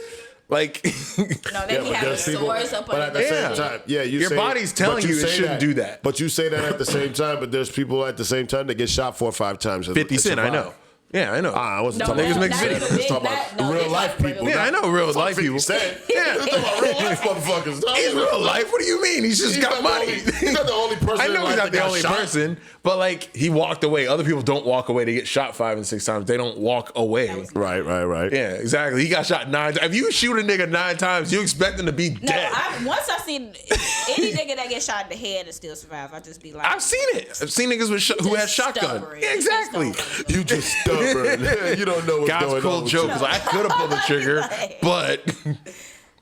Like, no, they Yeah, be but having there's people, sores up but under at the the same Yeah. time, yeah, you Your say, body's telling but you it say shouldn't do that. But you say that at the same time, but there's people at the same time that get shot 4 or 5 times. and 50 Cent, I survive. know. Yeah, I know. I wasn't No, talking niggas about make not sense. even Let's big, talk not- about no, real it's life not people. real. Yeah, I know real Fuck life 50 people. Cent. Yeah. We're talking about real life motherfuckers. dog. He's real life. What do you mean? He's just He's got not the money. only- he's not the only person I in know life he's not that the got only shot. person, but like, he walked away. Other people don't walk away. They get shot 5 and 6 times. They don't walk away. Right. Yeah, exactly. He got shot 9 times. If you shoot a nigga 9 times, you expect him to be No, dead. once I seen any nigga that get shot in the head and still survive, I just be like, I've seen it. I've seen niggas with who had just shotgun. stubborn. Yeah, exactly. You just don't- You just stubborn. You don't know what's Guys going pull on. with jokes. you. Like, I could have pulled the trigger, but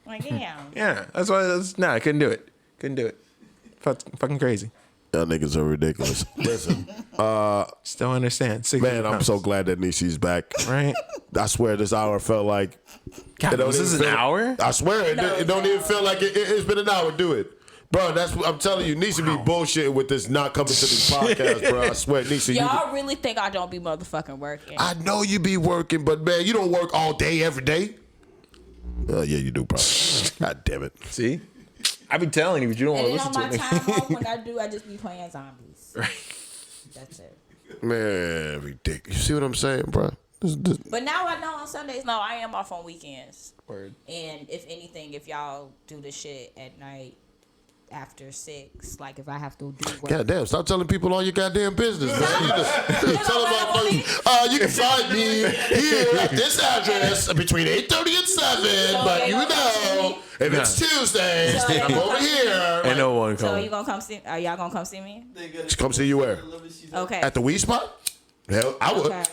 Like, damn. yeah, that's why. I couldn't do it. Couldn't do it. Fucking crazy. Y'all niggas are ridiculous. Listen, Just don't understand. 600 man, I'm pounds. so glad that Nishi's back. right. I swear this hour felt like. God, it don't this is even an feel- hour. I swear it, No, it don't even feel like it's been an hour. Do it. Bro, that's what I'm telling you. Nisha be bullshitting with this not coming to this podcast, bro. I swear, Nisha. Y'all really think I don't be motherfucking working? I know you be working, but man, you don't work all day, every day. Yeah, you do, probably. God damn it. See, I be telling you, but you don't want And to then listen on to my it. time off, when I do, I just be playing zombies. That's it. Man, ridiculous. You see what I'm saying, bro? This- But now I know on Sundays, no, I am off on weekends. Word. And if anything, if y'all do the shit at night after 6, like if I have to do work. God damn, stop telling people all your goddamn business, man. You just tell them motherfuckers, you can find me here at this address between 8:30 and 7, but you know, if it's Tuesdays, then I'm over here. Ain't no one So coming. you gonna come see? Are y'all gonna come see me? Come see you where? Okay. At the weed spot? Hell, I would. Okay.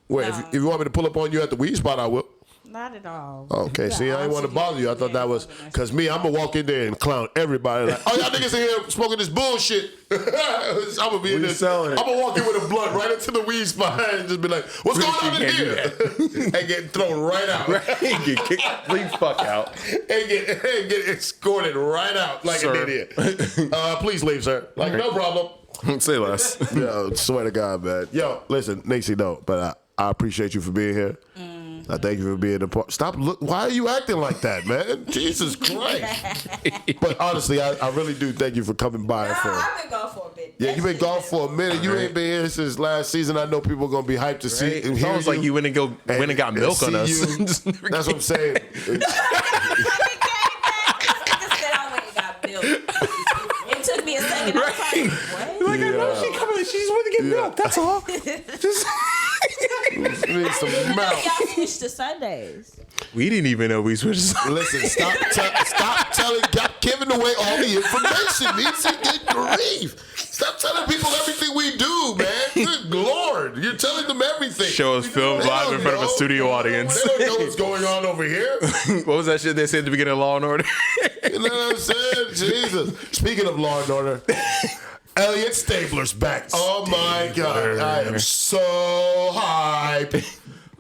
Where, No. if you want me to pull up on you at the weed spot, I will. Not at all. Okay, see, I didn't want to bother you. I thought that was because me. I'm gonna walk in there and clown everybody. Like, oh, y'all niggas in here smoking this bullshit. I'm gonna be in We there. selling it. I'm gonna walk in with a blunt right into the weed spot and just be like, "What's going on in can't do here?" and get thrown right out. Get kicked the fuck out. and get escorted right out like Sir. an idiot. Please leave, sir. Like, no problem. Say less. Yo, swear to God, man. Yo, listen, Nacy, no, but I appreciate you for being here. I thank you for being a part. Stop. Look. Why are you acting like that, man? Jesus Christ. But honestly, I really do thank you for coming by. No, For I've been gone for a bit Yeah, you've been gone for a minute. You ain't been here since last season. I know people are gonna be hyped to see. It's almost like you went and got milk on us. That's what I'm saying. It took me a second. I was like, what? Like, I know she coming. She just wanted to get milk. That's all. Just Need some milk. Y'all switched to Sundays. we didn't even know we switched. Listen, stop giving away all the information. Needs to get grief. Stop telling people everything we do, man. Good Lord, you're telling them everything. Show us filmed live in front of a studio audience. They don't know what's going on over here. What was that shit they said at the beginning of Law and Order? You know what I'm saying? Jesus. Speaking of Law and Order, Elliot Stabler's back. Oh my God. I am so hyped.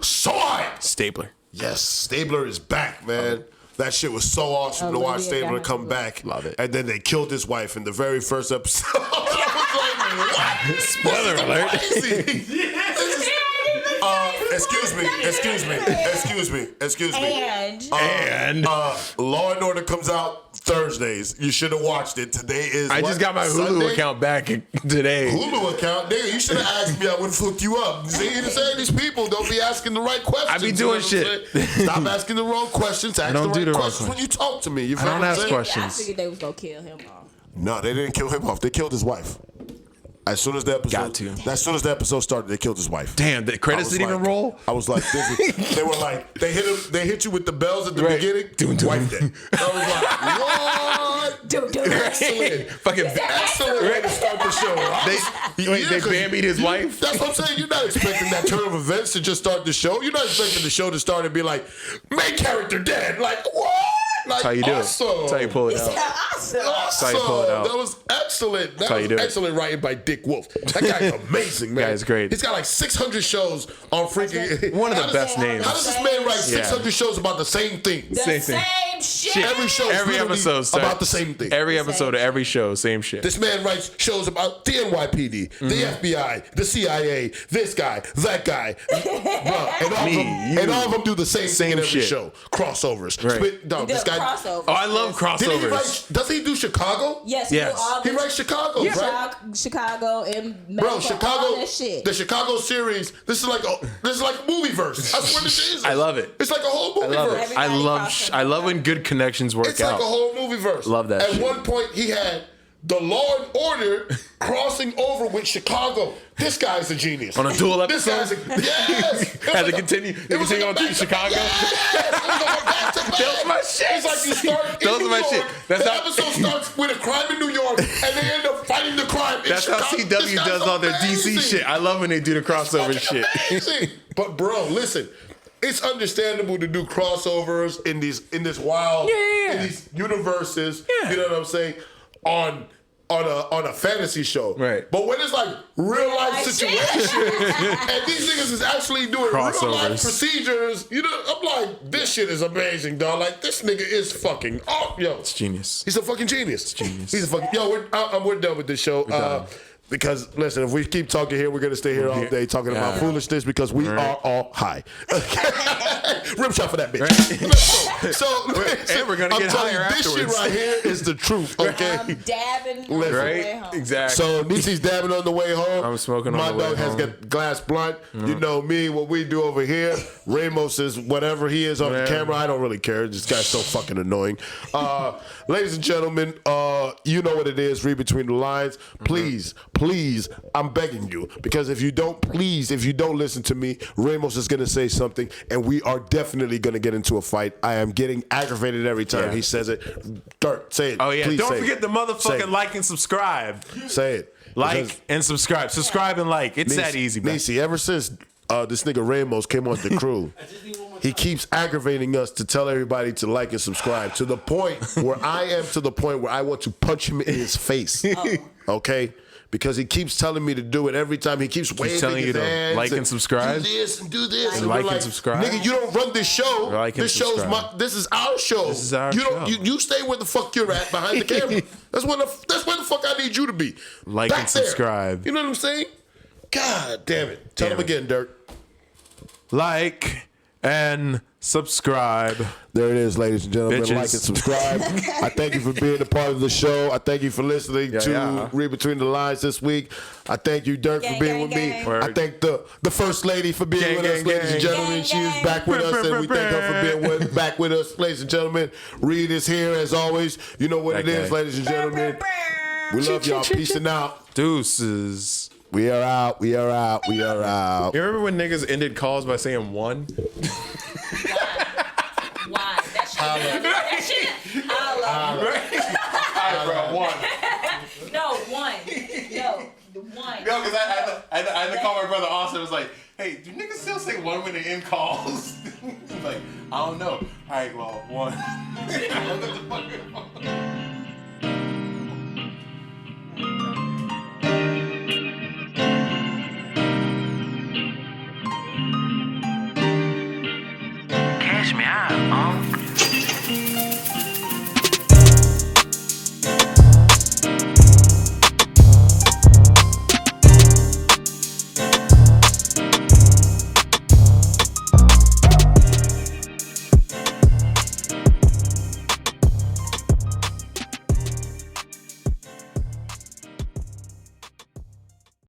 So hyped. Stapler. Yes, Stabler is back, man. That shit was so awesome to watch Stabler come back. Love it. And then they killed his wife in the very first episode. I was like, what? Spoiler alert. Crazy. Excuse me. And Law and Order comes out Thursdays. You should have watched it. Today is I just got my Hulu account back today. Hulu account? Nigga, you should have asked me. I would have hooked you up. See, you saying these people don't be asking the right questions. I be doing shit. Stop asking the wrong questions. Ask don't the do right the wrong questions when you talk to me. You feel don't what I'm ask saying? questions. I figured they was gonna kill him off. No, they didn't kill him off. They killed his wife. As soon as the episode started, they killed his wife. Damn, the credits didn't even roll. I was like, they were like, they hit you with the bells at the beginning. Wife dead. I was like, what? Excellent. Fucking Excellent way to start the show. they bambied his wife. That's what I'm saying. You're not expecting that turn of events to just start the show. You're not expecting the show to start and be like, main character dead. Like, what? Like, That's how you do awesome. it. That's how you pull it out. Awesome. That's how you pull it out. That was excellent. That how you do was it. excellent writing by Dick Wolf. That guy's amazing, man. Guy's great. He's got like 600 shows on freaking. One of the best names. How does this man write 600 shows about the same thing? Same thing. Shit. Every show is Every literally episode about the same thing. Every episode of every show, same shit. This man writes shows about the NYPD, the FBI, the CIA, this guy, that guy. Bruh, and all of them do the same thing in every shit. show. Crossovers. Right. This guy. Crossover. Oh, I love crossovers. Does he do Chicago? Yes. He writes Chicago, right? Chicago and Bro, Chicago. all that shit. The Chicago series. This is like a movie verse. I swear to Jesus. I love it. It's like a whole movie I love verse. it. I love when good connections work It's out. like a whole movie verse. Love that At shit. one point, he had the Law and Order crossing over with Chicago. This guy's a genius. On a dual This episode? guy's yes. Had to continue on to Chicago. Yes. It was like a back-to-back. That was my shit. It's like you start in Those New are my York. shit. That's the how- episode starts with a crime in New York, and they end up fighting the crime in That's Chicago. how This CW guy's does all their DC amazing. shit. I love when they do the crossover Fucking shit. amazing. But bro, listen. It's understandable to do crossovers in this wild in these universes. Yeah. You know what I'm saying? On a fantasy show. Right. But when it's like real life situations and these niggas is actually doing real life Crossovers. procedures, you know, I'm like, this shit is amazing, dog. Like this nigga is fucking yo. It's genius. He's a fucking genius. Genius. He's a fucking we're done with this show. done. Because listen, if we keep talking here, we're gonna stay here all day talking about foolishness because we are all high. Rim shot for that bitch. So And we're gonna I'm get telling you, higher this shit afterwards. right here is the truth. Okay. I'm dabbing on the Listen. way Right? home. Exactly. So Niecy's dabbing on the way home. I'm smoking on My the way dog has home. got glass blunt. You know me, what we do over here. Ramos is whatever he is on the Whatever. camera. I don't really care. This guy's so fucking annoying. Ladies and gentlemen, you know what it is. Read between the lines. Please, please, I'm begging you. Because if you don't listen to me, Ramos is going to say something, and we are definitely going to get into a fight. I am getting aggravated every time he says it. Dirt, say it. Oh yeah! Please Don't say forget it. the Say it. motherfucking like and subscribe. Say it. Like Because- and subscribe. Subscribe and like. It's that easy, man. Niecy, ever since this nigga Ramos came on the crew, he keeps aggravating us to tell everybody to like and subscribe to the point where I want to punch him in his face. Okay? Because he keeps telling me to do it every time. He keeps waving telling his you to hands like and subscribe? Do this and do this. And we're like and subscribe? Nigga, you don't run this show. Like and this show's subscribe. this is our show. This is our you don't, show. You stay where the fuck you're at behind the camera. That's where the fuck I need you to be. Like Back and there. subscribe. You know what I'm saying? God damn it. Tell Damn him it. again, Dirk. Like and subscribe. There it is, ladies and gentlemen. Bitches. Like and subscribe. I thank you for being a part of the show. I thank you for listening to Read Between the Lines this week. I thank you, Dirk, for being with me. Word. I thank the First Lady for being with us, ladies and gentlemen. She is back with us, and we thank her for being back with us, ladies and gentlemen. Reed is here, as always. You know what it is, ladies and gentlemen. We love y'all. Peace and out. Deuces. We are out. We are out. We are out. You remember when niggas ended calls by saying one? Why? That shit. Holla. All right, bro, one. No, one. No, one. No, because I had to call my brother Austin. I was like, hey, do niggas still say one when they end calls? He's like, I don't know. All right, well, one. Cash me out.